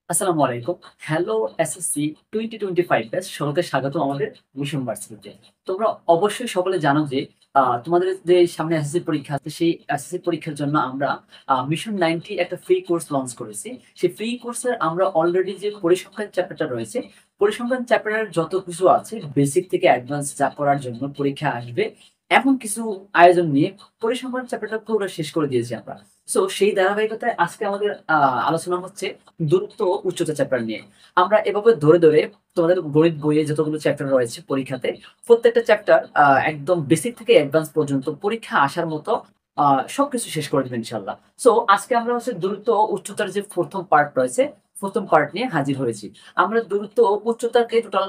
আসসালামু আলাইকুম। Hello SSC 2025 batch সকলকে স্বাগতম আমাদের মিশন ভার্সিটিতে। তোমরা অবশ্যই সকলে জানো যে তোমাদের যে সামনে এসএসসি পরীক্ষা আছে সেই এসএসসি পরীক্ষার জন্য আমরা মিশন 90 একটা ফ্রি কোর্স লঞ্চ করেছি। সেই ফ্রি কোর্সের আমরা অলরেডি যে পরিসংখ্যান চ্যাপ্টারটা রয়েছে, পরিসংখ্যান চ্যাপ্টারের যত কিছু আছে বেসিক থেকে অ্যাডভান্স যা পড়ার জন্য পরীক্ষা আসবে এমন কিছু আয়োজন নিয়ে পরিসংখ্যান চ্যাপ্টারটা পুরো শেষ করে দিয়েছি আমরা। সো সেই ধারাবাহিকতায় আজকে আমাদের আলোচনা হচ্ছে দূরত্ব ও উচ্চতা চ্যাপ্টার নিয়ে। আমরা এভাবে ধরে ধরে তোমাদের গণিত বইয়ে যতগুলো চ্যাপ্টার রয়েছে পরীক্ষাতে প্রত্যেকটা চ্যাপ্টার একদম বেসিক থেকে অ্যাডভান্স পর্যন্ত পরীক্ষা আসার মতো সবকিছু শেষ করে দেবো ইনশাল্লাহ। সো আজকে আমরা হচ্ছে দূরত্ব ও উচ্চতার যে প্রথম পার্ট রয়েছে প্রথম পার্ট নিয়ে হাজির হয়েছি। আমরা দূরত্ব ও উচ্চতাকে টোটাল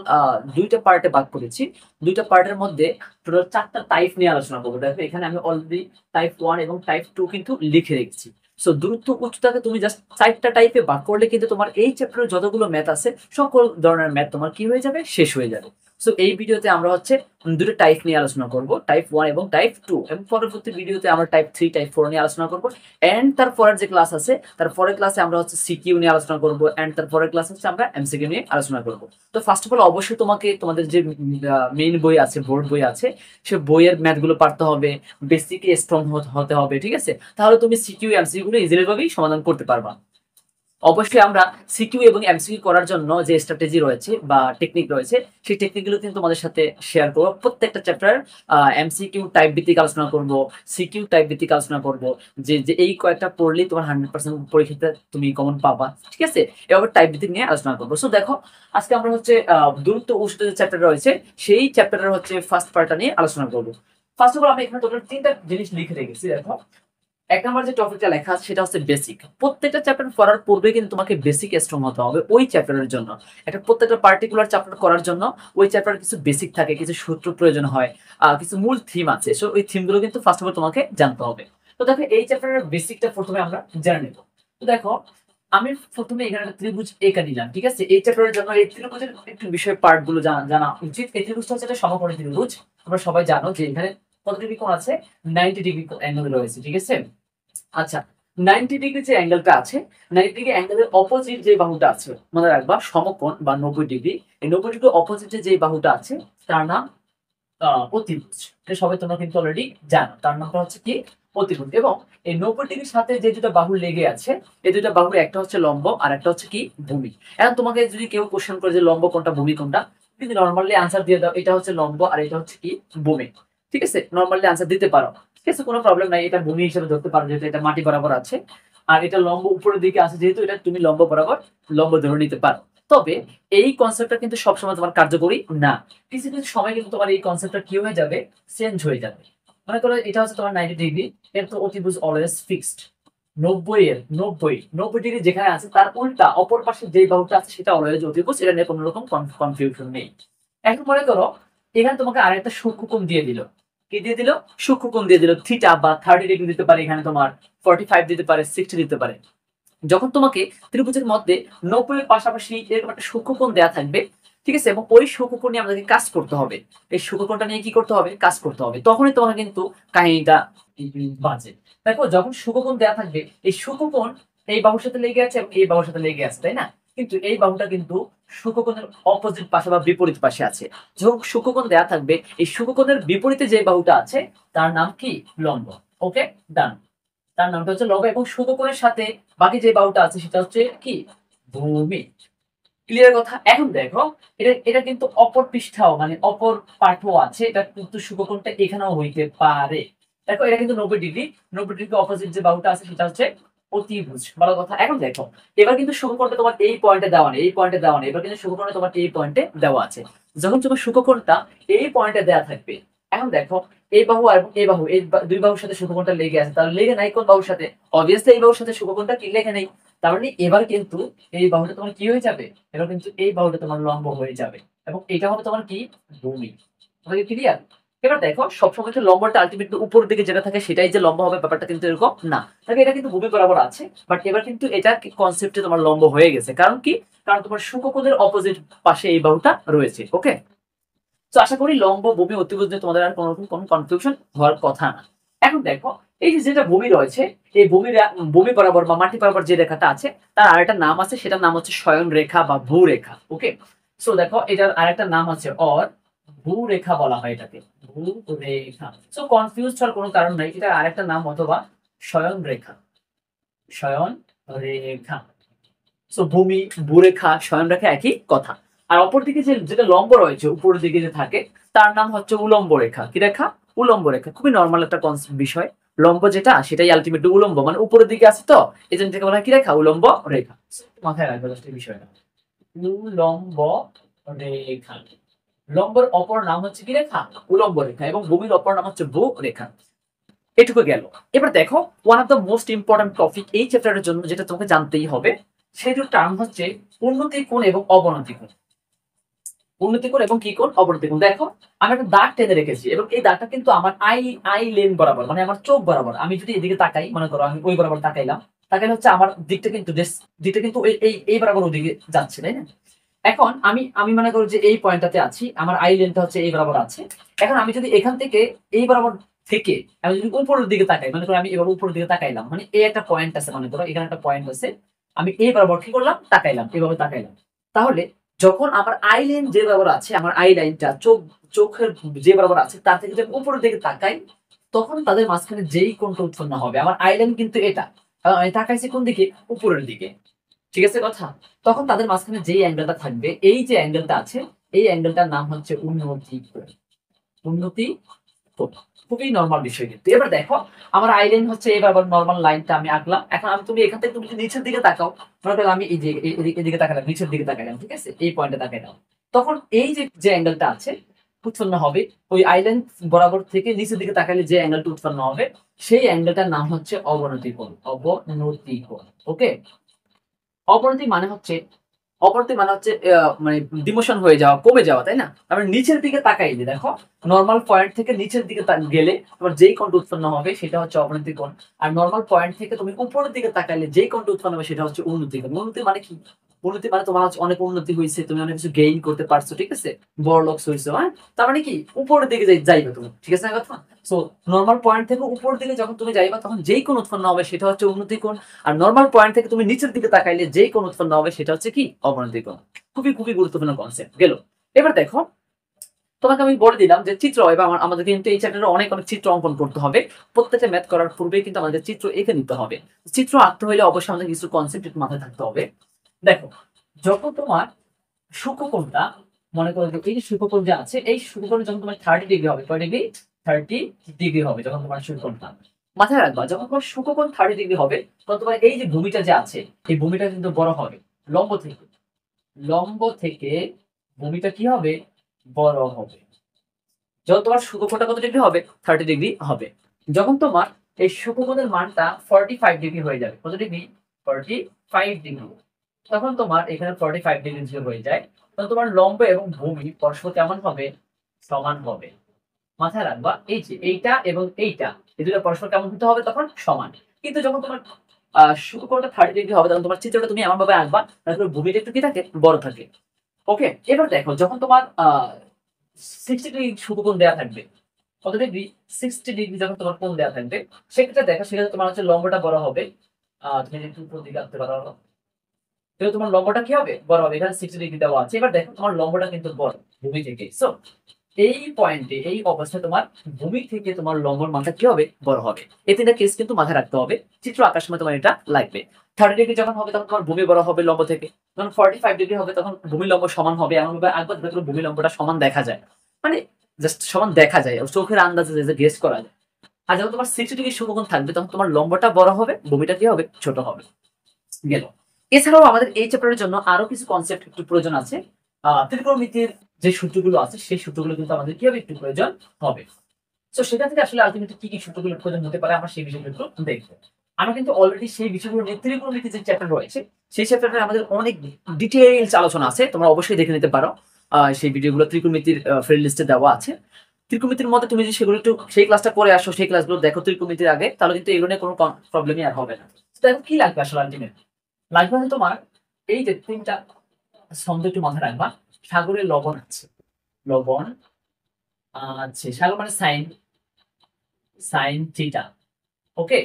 দুইটা পার্টে ভাগ করেছি। দুইটা পার্টের মধ্যে টোটাল চারটা টাইপ নিয়ে আলোচনা করবো। দেখো এখানে আমি অলরেডি টাইপ 1 এবং টাইপ 2 কিন্তু লিখে রেখেছি। সো দূরত্ব উচ্চতাকে তুমি জাস্ট 4টা টাইপে ভাগ করলে কিন্তু তোমার এই চ্যাপ্টারে যতগুলো ম্যাথ আছে সকল ধরনের ম্যাথ তোমার কি হয়ে যাবে, শেষ হয়ে যাবে। সো এই ভিডিওতে আমরা হচ্ছে দুটো টাইপ নিয়ে আলোচনা করব, টাইপ 1 এবং টাইপ 2, এবং পরবর্তী ভিডিওতে আমরা টাইপ 3 টাইপ 4 নিয়ে আলোচনা করব। এন্ড তারপরের যে ক্লাস আছে তার পরের ক্লাসে আমরা হচ্ছে সিকিউ নিয়ে আলোচনা করব, এন্ড তারপরের ক্লাস হচ্ছে আমরা এমসিকিউ নিয়ে আলোচনা করব। তো ফার্স্ট অফ অল অবশ্যই তোমাকে তোমাদের যে মেইন বই আছে, বোর্ড বই আছে, সে বইয়ের ম্যাথগুলো পারতে হবে, বেসিকে স্ট্রং হতে হবে, ঠিক আছে? তাহলে তুমি সিকিউ এমসিকিউ গুলো ইজিলি ভাবেই সমাধান করতে পারবা। অবশ্যই আমরা সিকিউ এবং এমসিকিউ করার জন্য যে স্ট্র্যাটেজি রয়েছে বা টেকনিক রয়েছে সেই টেকনিকগুলো কিন্তু তোমাদের সাথে শেয়ার করবো। প্রত্যেকটা চ্যাপ্টার এমসিকিউ টাইপ ভিত্তিক আলোচনা করব, সিকিউ টাইপ ভিত্তিক আলোচনা করব, যে যে এই কয়েকটা পড়লেই তোমার 100% পরীক্ষাতে তুমি কমন পাবা, ঠিক আছে? এভাবে টাইপ ভিত্তিক নিয়ে আলোচনা করবো। সো দেখো আজকে আমরা হচ্ছে দূরত্ব উষ্ণ যে চ্যাপ্টার রয়েছে সেই চ্যাপ্টারের হচ্ছে ফার্স্ট পার্টটা নিয়ে আলোচনা করবো। ফার্স্ট অফ অল আমি এখানে টোটাল 3টা জিনিস লিখে রেখেছি। দেখো এক নম্বর যে টপিকটা লেখা আছে সেটা হচ্ছে বেসিক। প্রত্যেকটা চ্যাপ্টার পড়ার পূর্বে কিন্তু তোমাকে বেসিক স্ট্রং হতে হবে ওই চ্যাপ্টারের জন্য। একটা প্রত্যেকটা পার্টিকুলার চ্যাপ্টার করার জন্য ওই চ্যাপ্টারে কিছু বেসিক থাকে, কিছু সূত্র প্রয়োজন হয়, কিছু মূল থিম আছে। সো ওই থিমগুলো কিন্তু ফার্স্ট অফ অল তোমাকে জানতে হবে। তো দেখো এই চ্যাপ্টারের বেসিকটা প্রথমে আমরা জেনে নেব। তো দেখো আমি প্রথমে এখানে একটা ত্রিভুজ এঁকে নিলাম, ঠিক আছে? এই চ্যাপ্টারের জন্য এই ত্রিভুজের একটু বিষয় পার্ট গুলো জানা উচিত। এই ত্রিভুজটা হচ্ছে একটা সমকোণী ত্রিভুজ। তোমরা সবাই জানো যে এখানে কত ডিগ্রি কোণ আছে, 90 ডিগ্রি অ্যাঙ্গেল রয়েছে, ঠিক আছে? আচ্ছা, 90 ডিগ্রি যে অ্যাঙ্গেলটা আছে, 90 ডিগ্রি অ্যাঙ্গেলের অপোজিট যে বাহুটা আছে মনে রাখবা সমকোণ বা 90 ডিগ্রি। এই 90 ডিগ্রি অপোজিটে যে বাহুটা আছে তার নাম অতিভুজ। এটা সবাই তোমরা কিন্তু অলরেডি জানো, তার নামটা হচ্ছে কি? অতিভুজ। এবং এই 90 ডিগ্রির সাথে যে দুটো বাহু লেগে আছে এই দুটো বাহুর একটা হচ্ছে লম্ব আর একটা হচ্ছে কি? ভূমি। এখন তোমাকে যদি কেউ কোশ্চেন করে যে লম্ব কোনটা ভূমি কোনটা, কিন্তু নর্মালি আনসার দিয়ে দাও এটা হচ্ছে লম্ব আর এটা হচ্ছে কি? ভূমি, ঠিক আছে? নর্মালি আনসার দিতে পারো, ঠিক আছে, কোনো প্রবলেম নাই। এটা ভূমি হিসেবে ধরতে পারো যেহেতু এটা মাটি বরাবর আছে, আর এটা লম্ব উপরের দিকে আছে যেহেতু এটা তুমি লম্ব বরাবর লম্ব ধরে নিতে পারো। তবে এই কনসেপ্টটা কিন্তু সবসময় তোমার কার্যকরী না। কিছু কিছু সময় কিন্তু তোমার এই কনসেপ্টটা কি হয়ে যাবে, চেঞ্জ হয়ে যাবে। মনে করো এটা হচ্ছে তোমার 90 ডিগ্রি, এর তো অতিভুজ অলওয়েজ ফিক্সড। 90 ডিগ্রি যেখানে আছে তার উল্টা অপর পাশে যে বাহুটা আছে সেটা অলওয়েজ অতিভুজ, এটা নিয়ে কোনো রকম কনফিউশন নেই। এখন মনে করো এখানে তোমাকে আরেকটা সূক্ষ্মকোণ দিয়ে দিল। কি দিয়ে দিল? সূক্ষ্মকোণ দিয়ে দিল, থিটা বা 30 ডিগ্রি দিতে পারে, এখানে তোমার 45 দিতে পারে, 60 দিতে পারে। যখন তোমাকে ত্রিভুজের মধ্যে 90 এর পাশাপাশি এরকম একটা সূক্ষ্মকোণ দেয়া থাকবে, ঠিক আছে, এবং ওই সূক্ষ্মকোণ নিয়ে আমাদেরকে কাজ করতে হবে, এই সূক্ষ্মকোণটা নিয়ে কি করতে হবে, কাজ করতে হবে, তখনই তোমাকে কিন্তু কাহিনীটা বাজে। দেখো যখন সূক্ষ্মকোণ দেয়া থাকবে এই সূক্ষ্মকোণ এই বাহুর সাথে লেগে আছে এবং এই বাহুর সাথে লেগে আছে, তাই না? কিন্তু এই বাহুটা কিন্তু সূক্ষ্মকোণের অপোজিট পাশে বা বিপরীত পাশে আছে। যখন সূক্ষ্মকোণ দেয়া থাকবে এই সূক্ষ্মকোণের বিপরীতে যে বাহুটা আছে তার নাম কি? লম্ব। ওকে, ডান। তার নামটা হচ্ছে লম্ব, এবং সূক্ষ্মকোণের সাথে বাকি যে বাহুটা আছে সেটা হচ্ছে কি? ভূমি। ক্লিয়ার কথা? এখন দেখো এটা এটা কিন্তু অপর পৃষ্ঠাও মানে অপর পাঠও আছে, এটা কিন্তু সূক্ষ্মকোণটা এখানেও হইতে পারে। দেখো এটা কিন্তু 90 ডিগ্রি, 90 ডিগ্রি অপোজিট যে বাহুটা আছে সেটা হচ্ছে অতিভুজ। ভালো কথা। এখন দেখো এবার কিন্তু সূক্ষ্মকোণটা তোমার এই পয়েন্টে দেওয়া নেই, এই পয়েন্টে দেওয়া নেই, এবার কিন্তু সূক্ষ্মকোণটা তোমার এই পয়েন্টে দেওয়া আছে। যখন তোমার সূক্ষ্মকোণটা এই পয়েন্টে দেওয়া থাকবে, এখন দেখো এই বাহু আর এই বাহু, এই দুই বাহুর সাথে সূক্ষ্মকোণটা লেগে আছে, তাহলে লেগে নাই কোন বাহুর সাথে? অবভিয়াসলি এই বাহুর সাথে সূক্ষ্মকোণটা কি লেগে নেই। তার মানে এবার কিন্তু এই বাহুটা তোমার কি হয়ে যাবে, এবার কিন্তু এই বাহুটা তোমার লম্ব হয়ে যাবে, এবং এটা হবে তোমার কি? ভূমি। তোমাকে ক্লিয়ার? এবার দেখো সবসময় তো লম্বটা আলটিমেটলি উপরের দিকে যেটা থাকে সেটাই যে লম্ব হবে ব্যাপারটা কিন্তু এরকম না। তবে এটা কিন্তু ভূমি বরাবর আছে, বাট এবার কিন্তু এটা কনসেপ্টে তোমার লম্ব হয়ে গেছে। কারণ কি? কারণ তোমার সূক্ষ্মকোণের অপোজিট পাশে এই বাহুটা রয়েছে। ওকে, তো আশা করি লম্ব ভূমি অতিভুজ নিয়ে তোমাদের আর কোনো রকম কোনো কনফিউশন হওয়ার কথা না। এখন দেখো এই যে যেটা ভূমি রয়েছে, এই ভূমি বরাবর বা মাটি বরাবর যে রেখাটা আছে তার আরেকটা নাম আছে, সেটার নাম হচ্ছে শয়ন রেখা বা ভূরেখা। ওকে, সো দেখো এটার আরেকটা নাম আছে ভূরেখা বলা হয় এটাকে, ভূরেখা। সো কনফিউজ হওয়ার কোনো কারণ নাই, এটা আরেকটা নাম অথবা শয়ন রেখা, শয়ন রেখা। সো ভূমি, ভূরেখা, শয়ন রেখা একই কথা। আর অপরদিকে যেটা লম্ব রয়েছে উপরের দিকে যে থাকে তার নাম হচ্ছে উলম্ব রেখা। কি রেখা? উলম্ব রেখা। খুবই নর্মাল একটা বিষয়। লম্ব যেটা সেটাই আলটিমেটলি উলম্ব, মানে উপরের দিকে আছে তো এই জন্য বলা হয় কি রেখা? উলম্ব রেখা। মাথায় রাখবে জাস্ট এই বিষয়টা, উলম্ব রেখা। লম্বর অপর নাম হচ্ছে কি রেখা? উলম্ব রেখা। এবং ভূমির অপর নাম হচ্ছে ভূ রেখা। এটুকু গেল। এবার দেখো one of the most important topic এই চ্যাপ্টারের জন্য যেটা তোমাকে জানতেই হবে, সেই দুটো টার্ম হচ্ছে উন্নতি কোণ এবং অবনতি কোণ। উন্নতি কোণ এবং কি কোণ? অবনতি কোণ। দেখো আমি একটা দাগ টেনে রেখেছি এবং এই দাগটা কিন্তু আমার আই লেন বরাবর, মানে আমার চোখ বরাবর। আমি যদি এদিকে তাকাই, মনে করো আমি ওই বরাবর তাকাইলাম, তাকাইলে হচ্ছে আমার দিকটা কিন্তু দিকটা কিন্তু এই বরাবর ওদিকে যাচ্ছে, তাই না? এখন আমি আমি মনে করি যে এই পয়েন্টটাতে আছি, আমার আই লেনটা হচ্ছে এই বরাবর আছে। এখন আমি যদি এখান থেকে এই বরাবর থেকে আমি যদি উপরের দিকে তাকাই, মনে করো আমি এবার উপরের দিকে তাকাইলাম, মানে এই একটা পয়েন্ট আছে, মনে করো এখানে একটা পয়েন্ট আছে, আমি এই বরাবর কি করলাম? তাকাইলাম, এভাবে তাকাইলাম। তাহলে যখন আমার আই লাইন যে বরাবর আছে, আমার আই লাইনটা চোখের যে বরাবর আছে তার থেকে যখন উপরের দিকে তাকাই, তখন তাদের মাঝখানে যেই কোণটা উৎপন্ন হবে, আমার আই লাইন কিন্তু এটা, আমি তাকাইছি কোন দিকে? উপরের দিকে। ঠিক আছে কথা? তখন তাদের মাঝখানে যেই অ্যাঙ্গেলটা থাকবে, এই যে অ্যাঙ্গেলটা আছে, এই অ্যাঙ্গেলটার নাম হচ্ছে উন্নতি কোণ। উন্নতি কোণ। খুবই নরমাল বিষয় কিন্তু। এবার দেখো আমার আইলাইন হচ্ছে এবার নরমাল লাইনটা আমি আঁকলাম। এখন তুমি এখান থেকে তুমি যদি নিচের দিকে তাকাও, মনে করো আমি এই যে এদিকে তাকালাম, নিচের দিকে তাকালাম, ঠিক আছে, এই পয়েন্টে তাকাইলাম, তখন এই যে যে অ্যাঙ্গেলটা আছে উৎপন্ন হবে, ওই আইলাইন বরাবর থেকে নিচের দিকে তাকালে যে অ্যাঙ্গেলটা উৎপন্ন হবে, সেই অ্যাঙ্গেলটার নাম হচ্ছে অবনতি কোণ। অবনতি কোণ। ওকে, অবনতি মানে হচ্ছে, অপরতি মানে হচ্ছে মানে ডিমোশন হয়ে যাওয়া, কমে যাওয়া, তাই না? আমরা নিচের দিকে তাকাইলে দেখো নর্মাল পয়েন্ট থেকে নিচের দিকে গেলে তোমার যেই কোণটা উৎপন্ন হবে সেটা হচ্ছে অবনতি কোণ। আর নর্মাল পয়েন্ট থেকে তুমি উপরের দিকে তাকাইলে যেই কোণটা উৎপন্ন হবে সেটা হচ্ছে উন্নতি কোণ। উন্নতি মানে কি? উন্নতি মানে তোমার হচ্ছে অনেক উন্নতি হয়েছে, তুমি অনেক কিছু গেইন করতে পারছো, ঠিক আছে, বড় লোক হয়েছো, হ্যাঁ, তার মানে কি উপরের দিকে যাইবে তুমি, ঠিক আছে না কথা? সো নর্মাল পয়েন্ট থেকে উপরের দিকে যখন তুমি যাইবা তখন যেই কোণ উৎপন্ন হবে সেটা হচ্ছে উন্নতি কোণ। আর নর্মাল পয়েন্ট থেকে তুমি নিচের দিকে তাকাইলে যেই কোণ উৎপন্ন হবে সেটা হচ্ছে কি? অবনতি কোণ। খুবই খুবই গুরুত্বপূর্ণ কনসেপ্ট গেল। এবার দেখো তোমাকে আমি বলে দিলাম যে চিত্র, এবার আমাদের কিন্তু এই চ্যাপ্টারে অনেক অনেক চিত্র অঙ্কন করতে হবে। প্রত্যেকটা ম্যাথ করার পূর্বে কিন্তু আমাদের চিত্র এঁকে নিতে হবে। চিত্র আঁকতে হলে অবশ্যই আমাদের কিছু কনসেপ্ট মাথায় থাকতে হবে। দেখো যখন তোমার সূক্ষ্মকোণটা, মনে করো যে এই যে সূক্ষ্মকোণ যে আছে, এই সূক্ষ্মকোণ যখন তোমার 30 ডিগ্রি হবে, কয় ডিগ্রি? 30 ডিগ্রি হবে যখন তোমার সূক্ষ্মকোণটা। মাথায় রাখবা যখন তোমার সূক্ষ্মকোণ 30 ডিগ্রি হবে তখন তোমার এই যে ভূমিটা যে আছে, এই ভূমিটা কিন্তু বড় হবে লম্ব থেকে। লম্ব থেকে ভূমিটা কি হবে? বড় হবে। যখন তোমার সূক্ষ্মকোণটা কত ডিগ্রি হবে? 30 ডিগ্রি হবে। যখন তোমার এই সূক্ষ্মকোণের মানটা 45 ডিগ্রি হয়ে যাবে, কত ডিগ্রি? 45 ডিগ্রি। তখন তোমার এখানে 45 ডিগ্রি যদি হয়ে যায়, তখন তোমার লম্ব এবং ভূমি পরস্পর কেমন হবে? সমান হবে। মাথায় রাখবা এই যে এইটা এবং এইটা, এই দুটো পরস্পর কেমন হতে হবে? তখন সমান। কিন্তু যখন তোমার সূক্ষ্মকোণটা 30 ডিগ্রি হবে তখন তোমার চিত্রটা তুমি এমন ভাবে আঁকবা তারপরে ভূমিটা একটু কি থাকে? বড় থাকে। ওকে, এবার দেখো যখন তোমার 60 ডিগ্রি সূক্ষ্মকোণ দেওয়া থাকবে, কত ডিগ্রি? 60 ডিগ্রি যখন তোমার কোণ দেওয়া থাকবে, সেক্ষেত্রে দেখো সেক্ষেত্রে তোমার হচ্ছে লম্বটা বড় হবে। তুমি যদি একটু উপর দিকে আনতে পারো, তাহলে তোমার লম্বটা কি হবে? বড় হবে। এখানে 60 ডিগ্রি দেওয়া আছে। এবার দেখো তোমার লম্বটা কিন্তু বড় ভূমি থেকে। সো এই পয়েন্টে, এই অবস্থায় তোমার ভূমি থেকে তোমার লম্বর মানটা কি হবে? বড় হবে। এই তিনটা কেস কিন্তু মাথায় রাখতে হবে, চিত্র আঁকার সময় তোমার এটা লাগবে। 30 ডিগ্রি যখন হবে তখন তোমার ভূমি বড় হবে লম্ব থেকে। যখন 45 ডিগ্রি হবে তখন ভূমি লম্ব সমান হবে। এমন ভাবে আঁকবা যাতে করে ভূমি লম্বটা সমান দেখা যায়, মানে জাস্ট সমান দেখা যায়, চোখের আন্দাজে যে গেস করা যায়। আর যখন তোমার 60 ডিগ্রি সূক্ষ্মকোণ থাকবে তখন তোমার লম্বটা বড় হবে, ভূমিটা কি হবে? ছোট হবে। গেল। এছাড়াও আমাদের এই চ্যাপ্টারের জন্য আরো কিছু কনসেপ্ট একটু প্রয়োজন আছে। ত্রিকোণমিতির যে সূত্রগুলো আছে সেই সূত্রগুলো কিন্তু আমাদের কি হবে? একটু প্রয়োজন হবে। তো সেটা থেকে আসলে আলটিমেটলি কি কি সূত্রগুলোর প্রয়োজন হতে পারে আমরা সেই বিষয়গুলো একটু দেখবো। আমরা কিন্তু অলরেডি সেই বিষয়গুলো নিয়ে ত্রিকোণমিতির যে চ্যাপ্টার রয়েছে সেই চ্যাপ্টারে আমাদের অনেক ডিটেইলস আলোচনা আছে, তোমরা অবশ্যই দেখে নিতে পারো। সেই ভিডিওগুলো ত্রিকোণমিতির ফ্রেন্ড লিস্টে দেওয়া আছে। ত্রিকোণমিতির মধ্যে তুমি যদি সেগুলো একটু সেই ক্লাসটা করে আসো, সেই ক্লাসগুলো দেখো ত্রিকোণমিতির আগে, তাহলে কিন্তু এগুলো নিয়ে কোনো প্রবলেমই আর হবে না। তো এখন কি লাগবে আসলে আলটিমেট? লাগবে হচ্ছে তোমার এই যে তিনটা ছন্দ একটু মাথায় রাখবা। সাগরে লবণ আছে, লবণ আছে, সাগর মানে সাইন, সাইন থিটা। ওকে,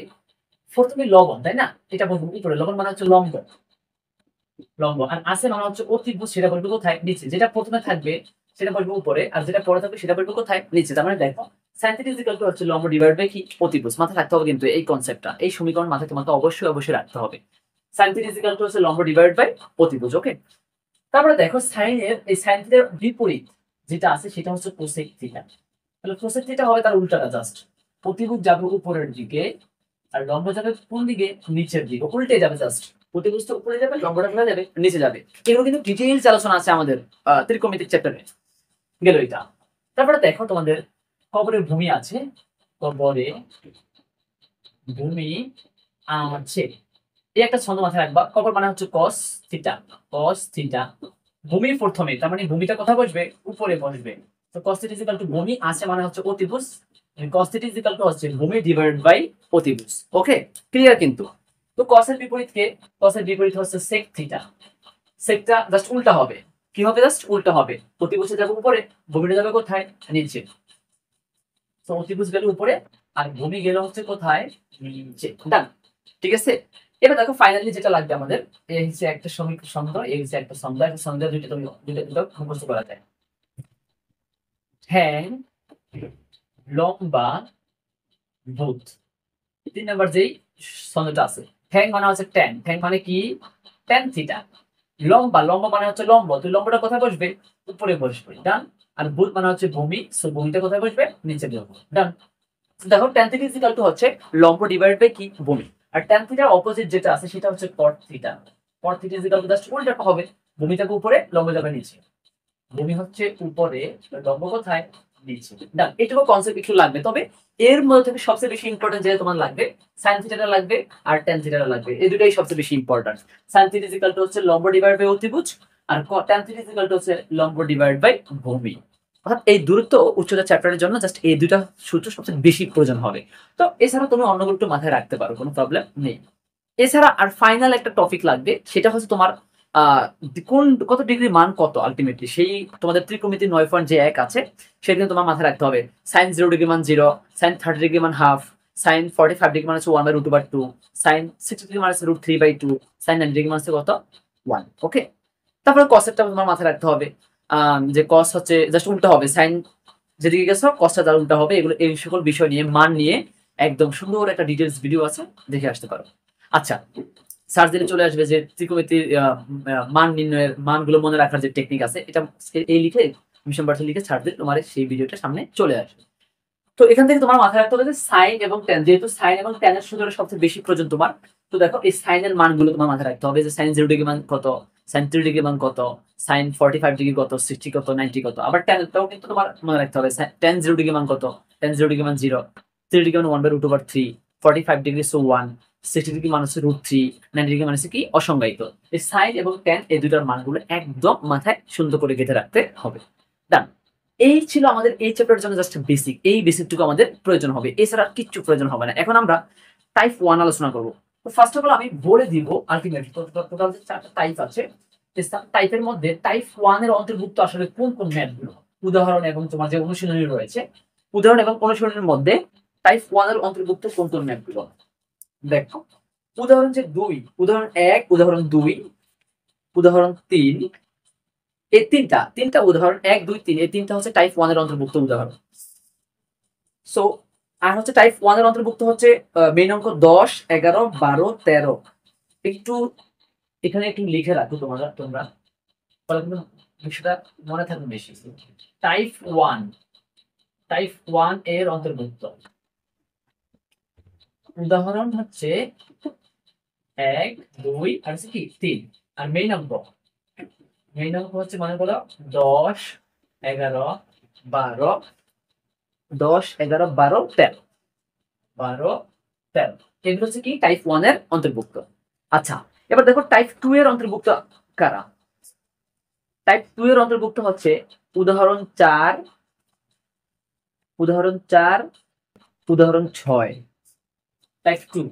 প্রথমে লবণ, তাই না? এটা বলবো উপরে, লবণ মানে হচ্ছে লম্ব, লম্ব। আর আছে মানে হচ্ছে অতিভুজ, সেটা বলবো কোথায়? নিচে। যেটা প্রথমে থাকবে সেটা বলবো উপরে, আর যেটা পরে থাকবে সেটা বলবো কোথায়? নিচে। তার মানে দেখো sign theta is equal to হচ্ছে লম্ব ডিভাইড বাই কি? অতিভুজ। মাথায় রাখতে হবে কিন্তু এই কনসেপ্টটা, এই সমীকরণ মাথায় তোমাকে অবশ্যই অবশ্যই রাখতে হবে। Sign theta is equal to হচ্ছে লম্ব ডিভাইড বাই অতিভুজ। ওকে, তারপরে দেখো সাইনের, এই সাইন থিটার বিপরীত যেটা আছে সেটা হচ্ছে কোসেক থিটা। তাহলে কোসেক থিটা হবে তার উল্টাটা, জাস্ট প্রতিভুজ যাবে উপরের দিকে আর লম্ব যাবে কোন দিকে? নিচের দিকে, উল্টে যাবে জাস্ট। প্রতিভুজ তো উপরে যাবে, লম্বটা কোথায় যাবে? নিচে যাবে। এগুলো কিন্তু ডিটেইলস আলোচনা আছে আমাদের ত্রিকোণমিতিক চ্যাপ্টারে, গেল এটা। তারপরে দেখো তোমাদের কবরের ভূমি আছে, কবরে ভূমি আছে, এই একটা ছন্দ মাথায় রাখবা। কবর মানে হচ্ছে কস থিটা, কস থিটা। ভূমি প্রথমে, তার মানে ভূমিটা কোথায় বসবে? উপরে বসবে। তো cos theta is equal two ভূমি আছে মানে হচ্ছে অতিভুজ, cos theta is equal to হচ্ছে ভূমি ডিভাইড বাই অতিভুজ। ওকে, ক্লিয়ার কিন্তু? তো কসের বিপরীত কে? কসের বিপরীত হচ্ছে সেক থিটা। সেকটা জাস্ট উল্টা হবে। কি হবে? জাস্ট উল্টা হবে। অতিভুজে যাবে উপরে, ভূমিটা যাবে কোথায়? নিচে। তো অতিভুজ গেল উপরে আর ভূমি গেল হচ্ছে কোথায়? নিচে। ডান, ঠিক আছে। এবার দেখো ফাইনালি যেটা লাগবে আমাদের, এই হচ্ছে একটা ছন্দ, এই হচ্ছে একটা ছন্দ, একটা ছন্দ দুইটা তুমি দুটো মুখস্থ করা যায়। ঠ্যাং লম্বা ভূত, 3 নাম্বার যেই ছন্দটা আছে। ঠ্যাং মানে হচ্ছে ট্যান, ঠ্যাং মানে কি? Tan theta. লম্বা, লম্বা মানে হচ্ছে লম্ব, তুই লম্বটা কোথায় বসবে? উপরে বসবে। ডান। আর ভূত মানে হচ্ছে ভূমি, সো ভূমিটা কোথায় বসবে? নিচে বসবে। ডান। দেখো tan theta is equal to হচ্ছে লম্ব ডিভাইড বাই কি? ভূমি। আর ট্যান থিটার অপোজিট যেটা আছে সেটা হচ্ছে cot theta. Cot theta is equal to just উল্টাটা হবে। ভূমি যাবে উপরে, লম্ব যাবে নিচে। ভূমি হচ্ছে উপরে, লম্ব কোথায়? নিচে। ডান, এটুকু কনসেপ্ট একটু লাগবে। তবে এর মধ্যে থেকে সবচেয়ে বেশি ইম্পর্টেন্ট যেটা তোমার লাগবে, সাইন থিটাটা লাগবে আর ট্যান থিটাটা লাগবে। এই দুটাই সবচেয়ে বেশি important. Sine theta is equal to হচ্ছে লম্ব ডিভাইড বাই অতিভুজ, আর tan theta is equal to হচ্ছে লম্ব ডিভাইড বাই ভূমি। অর্থাৎ এই দূরত্ব উচ্চতা চ্যাপ্টারের জন্য জাস্ট এই দুটা সূত্র সবচেয়ে বেশি প্রয়োজন হবে। তো এছাড়া তুমি অন্যগুলো একটু মাথায় রাখতে পারো, কোনো প্রবলেম নেই। এছাড়া আর ফাইনাল একটা টপিক লাগবে, সেটা হচ্ছে তোমার আহ কোন কত ডিগ্রি মান কত আলটিমেটলি, সেই তোমাদের ত্রিকোণমিতি 9.1 আছে, সেটা কিন্তু তোমার মাথায় রাখতে হবে। সাইন 0 ডিগ্রি মান 0, সাইন 30 ডিগ্রি মান হাফ, সাইন 45 ডিগ্রি মান হচ্ছে 1/√2, সাইন 60 ডিগ্রি মান হচ্ছে √3/2, সাইন 90 ডিগ্রি মান হচ্ছে কত? 1। ওকে, তারপরে কসেরটা তোমার মাথায় রাখতে হবে, যে কস হচ্ছে জাস্ট উল্টা হবে, সাইন যেদিকে গেছো কসটা তার উল্টা হবে। এগুলো এই সকল বিষয় নিয়ে, মান নিয়ে একদম সুন্দর একটা ডিটেলস ভিডিও আছে, দেখে আসতে পারো। আচ্ছা, সার্চ দিলে চলে আসবে যে ত্রিকোণমিতির মান নির্ণয়ের, মানগুলো মনে রাখার যে টেকনিক আছে, এটা এই লিখে মিশন বার্সেল লিখে ছাড় দিলে তোমার সেই ভিডিওটা সামনে চলে আসবে। তো এখান থেকে তোমার মাথায় রাখতে হবে যে সাইন এবং ট্যান, যেহেতু সাইন এবং ট্যানের সূত্রটা সবচেয়ে বেশি প্রয়োজন তোমার। তো দেখো এই সাইনের মানগুলো তোমার মাথায় রাখতে হবে, যে সাইন 0 ডিগ্রি মান কত, সাইন 3 ডিগ্রি মান কত, সাইন 45 ডিগ্রি কত, 60 কত, 90 কত। আবার ট্যানটাও কিন্তু তোমার মনে রাখতে হবে, ট্যান 0 ডিগ্রি মান কত, ট্যান 0 ডিগ্রি মান 0, 3 ডিগ্রি মান 1/√3, 45 ডিগ্রি সো 1, 60 ডিগ্রি মান হচ্ছে √3, 90 ডিগ্রি মান হচ্ছে কি? অসংজ্ঞায়িত। এই সাইন এবং ট্যান এই দুটার মানগুলো একদম মাথায় সুন্দর করে গেঁথে রাখতে হবে। ডান। এই ছিল আমাদের এই চ্যাপ্টারের জন্য জাস্ট বেসিক, এই বেসিকটুকু আমাদের প্রয়োজন হবে, এছাড়া কিচ্ছু প্রয়োজন হবে না। এখন আমরা টাইপ 1 আলোচনা করব। তো ফার্স্ট অফ অল আমি বলে দিব আলটিমেটলি টোটাল যে 4টা টাইপ আছে, টাইপের মধ্যে টাইপ 1 এর অন্তর্ভুক্ত আসলে কোন কোন ম্যাথগুলো, উদাহরণ এবং তোমার যে অনুশীলনী রয়েছে, উদাহরণ এবং অনুশীলনের মধ্যে টাইপ 1 এর অন্তর্ভুক্ত কোন কোন ম্যাথগুলো দেখো। উদাহরণ যে 2, উদাহরণ 1, উদাহরণ 2, উদাহরণ 3, এই তিনটা তিনটা উদাহরণ 1, 2, 3, এই তিনটা হচ্ছে টাইপ 1 এর অন্তর্ভুক্ত উদাহরণ। সো আর হচ্ছে টাইপ 1 এর অন্তর্ভুক্ত হচ্ছে মেইন অঙ্ক 10, 11, 12, 13। একটু এখানে একটু লিখে রাখো তোমরা তাহলে কিন্তু বিষয়টা মনে থাকবে বেশি। টাইপ 1, টাইপ 1 এর অন্তর্ভুক্ত উদাহরণ হচ্ছে 1, 2 আর হচ্ছে কি 3। আর মেইন অঙ্ক হচ্ছে মনে করো 10, 11, 12, 10, 11, 12, 13, 12, 13। এগুলো হচ্ছে কি টাইপ 1 এর অন্তর্ভুক্ত। আচ্ছা, এবার দেখো টাইপ 2 এর অন্তর্ভুক্ত কারা। টাইপ 2 এর অন্তর্ভুক্ত হচ্ছে উদাহরণ 4, উদাহরণ 4, উদাহরণ 6। টাইপ 2,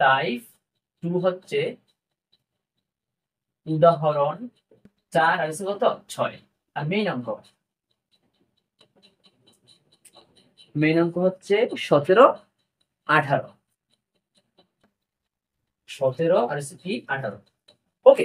টাইপ 2 হচ্ছে উদাহরণ 4 আর হচ্ছে কত 6। আর মেইন অঙ্ক মেইন অঙ্ক হচ্ছে 17, 18। 17 আর হচ্ছে কি 18। ওকে,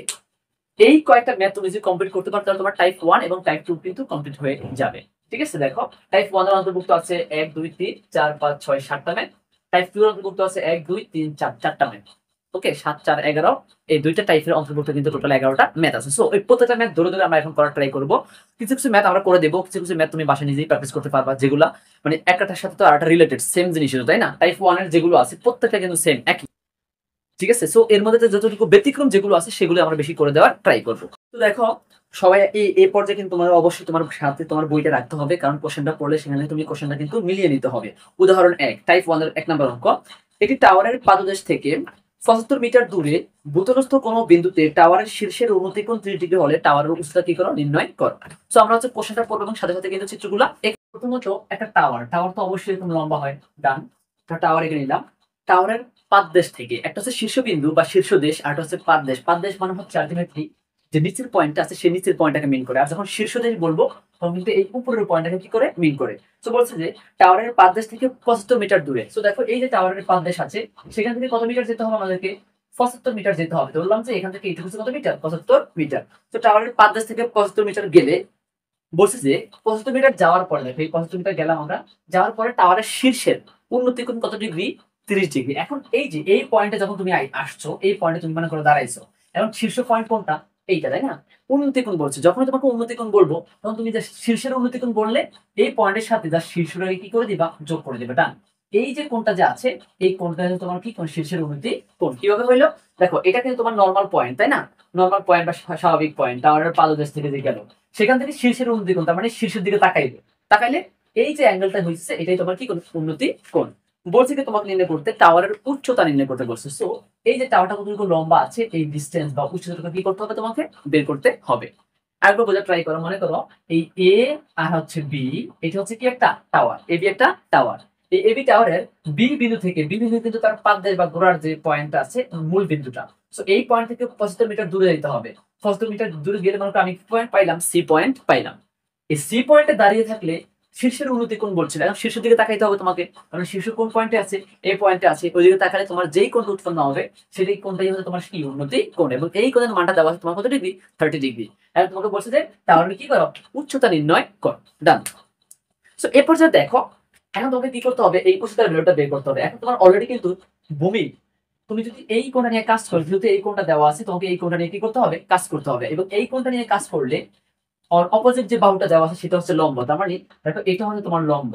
এই কয়েকটা ম্যাথ তুমি যদি কমপ্লিট করতে পারো তাহলে তোমার টাইপ 1 এবং টাইপ 2 কিন্তু কমপ্লিট হয়ে যাবে। ঠিক আছে, দেখো টাইপ 1 এর অন্তর্ভুক্ত আছে 1 2 3 4 5 6 7টা ম্যাথ। টাইপ 2 এর অন্তর্ভুক্ত আছে 1 2 3 4 4টা ম্যাথ। ওকে, 7 4 11, এই দুইটা টাইপের অন্তর্ভুক্ত কিন্তু টোটাল 11টা ম্যাথ আছে। সো এই প্রত্যেকটা ম্যাথ ধরে ধরে আমরা এখন করার ট্রাই করব। কিছু কিছু ম্যাথ আমরা করে দেব, কিছু কিছু ম্যাথ তুমি বাসায় নিজেই প্র্যাকটিস করতে পারবা, যেগুলা মানে একটার সাথে তো আরেকটা রিলেটেড, সেম জিনিস, তাই না? টাইপ 1 এর যেগুলো আছে প্রত্যেকটা কিন্তু সেম একই। ঠিক আছে, সো এর মধ্যে যতটুকু ব্যতিক্রম যেগুলো আছে সেগুলো আমরা বেশি করে দেওয়ার ট্রাই করবো। তো দেখো সবাই এই পর্যায়ে কিন্তু তোমার অবশ্যই তোমার সাথে তোমার বইটা রাখতে হবে, কারণ কোশ্চেনটা পড়লে সেখানে তুমি কোশ্চেনটা কিন্তু মিলিয়ে নিতে হবে। উদাহরণ 1, টাইপ 1 এর 1 নম্বর অঙ্ক। একটি টাওয়ারের পাদদেশ থেকে 75 মিটার দূরে ভূতলস্থ কোনো বিন্দুতে টাওয়ারের শীর্ষের উন্নতি কোণ 30 ডিগ্রি হলে টাওয়ারের উচ্চতা কি করো নির্ণয় করো। সো আমরা হচ্ছে কোশ্চেনটা পড়বো এবং সাথে সাথে কিন্তু চিত্রগুলো। প্রথমত একটা টাওয়ার তো অবশ্যই এরকম লম্বা হয়, ডান। টাওয়ার এঁকে নিলাম। টাওয়ারের পাদদেশ থেকে একটা হচ্ছে শীর্ষবিন্দু বা শীর্ষদেশ, আর একটা হচ্ছে পাদদেশ। পাদদেশ মানে হচ্ছে আলটিমেটলি যে নিচের পয়েন্টটা আছে সেই নিচের পয়েন্টটাকে মিন করে, আর যখন শীর্ষদেশ বলবো তখন কিন্তু এই উপরের পয়েন্টটাকে কি করে মিন করে। তো বলছে যে টাওয়ারের পাদদেশ থেকে 75 মিটার দূরে। তো দেখো এই যে টাওয়ারের পাদদেশ আছে সেখান থেকে কত মিটার যেতে হবে আমাদেরকে? 75 মিটার যেতে হবে। তো বললাম যে এখান থেকে এইটুকু কত মিটার? 75 মিটার। তো টাওয়ারের পাদদেশ থেকে 75 মিটার গেলে বলছে যে 75 মিটার যাওয়ার পরে, দেখো এই 75 মিটার গেলাম আমরা, যাওয়ার পরে টাওয়ারের শীর্ষের উন্নতি কোণ কত ডিগ্রি? 30 ডিগ্রি। এখন এই যে এই পয়েন্টে যখন তুমি আসছো, এই পয়েন্টে তুমি মনে করে দাঁড়াইছো, এখন শীর্ষ পয়েন্ট কোনটা? এইটা, তাই না? উন্নতি কোণ বলছে, যখন তোমাকে উন্নতি কোণ বলবো তখন তুমি যে শীর্ষের উন্নতি কোণ বললে এই পয়েন্টের সাথে যা শীর্ষটাকে কি করে দিবা? যোগ করে দিবে, ডান। এই যে কোণটা যে আছে এই কোণটা তোমার কি কোণ? শীর্ষের উন্নতি কোণ। কিভাবে হইলো? দেখো এটা কিন্তু তোমার নর্মাল পয়েন্ট, তাই না? নর্মাল পয়েন্ট বা স্বাভাবিক পয়েন্ট টাওয়ারের পাদদেশ থেকে যে গেল, সেখান থেকে শীর্ষের উন্নতি কোণ, তার মানে শীর্ষের দিকে তাকাইবে। তাকাইলে এই যে অ্যাঙ্গেলটা হয়েছে এটাই তোমার কি কোণ? উন্নতি কোণ। বলছে কি তোমাকে নির্ণয় করতে টাওয়ারের উচ্চতা নির্ণয় করতে বলছে। সো এই যে টাওয়ারটা কতটুকু লম্বা আছে এই ডিসটেন্স বা উচ্চতাটা কি করতে হবে? তোমাকে বের করতে হবে। আরেকবার বোঝা ট্রাই করো। মনে করো এই এ আর হচ্ছে বি, এটা হচ্ছে কি একটা টাওয়ার, এবি একটা টাওয়ার। এই এবি টাওয়ারের বি বিন্দু থেকে, বি বিন্দু কিন্তু তার পাদদেশ বা গোড়ার যে পয়েন্টটা আছে মূল বিন্দুটা, সো এই পয়েন্ট থেকে 75 মিটার দূরে যেতে হবে। 75 মিটার দূরে গেলে মনে করো আমি পয়েন্ট পাইলাম, সি পয়েন্ট পাইলাম। এই সি পয়েন্টে দাঁড়িয়ে থাকলে শীর্ষের উন্নতি কোণ বলছিল, এখন শীর্ষের দিকে তাকাইতে হবে তোমাকে, কারণ শীর্ষ কোন পয়েন্টে আছে? এই পয়েন্টে আছে। ওই দিকে তাকালে তোমার যেই কোণটা উৎপন্ন হবে সেটাই কোণটাই হচ্ছে তোমার কি? উন্নতি কোণ। এবং এই কোণের মানটা দেওয়া আছে তোমার কত ডিগ্রি? 30 ডিগ্রি। এখন তোমাকে বলছে যে তাহলে কি করো? উচ্চতা নির্ণয় করো, ডান। সো এরপর যে দেখো এখন তোমাকে কি করতে হবে? এই উচ্চতার ভ্যালুটা বের করতে হবে। এখন তোমার অলরেডি কিন্তু ভূমি, তুমি যদি এই কোণটা নিয়ে কাজ করো, যেহেতু এই কোণটা দেওয়া আছে তোমাকে এই কোণটা নিয়ে কি করতে হবে? কাজ করতে হবে। এবং এই কোণটা নিয়ে কাজ করলে অপোজিট যে বাহুটা দেওয়া আছে সেটা হচ্ছে লম্ব, তার মানে দেখো এটা হচ্ছে তোমার লম্ব।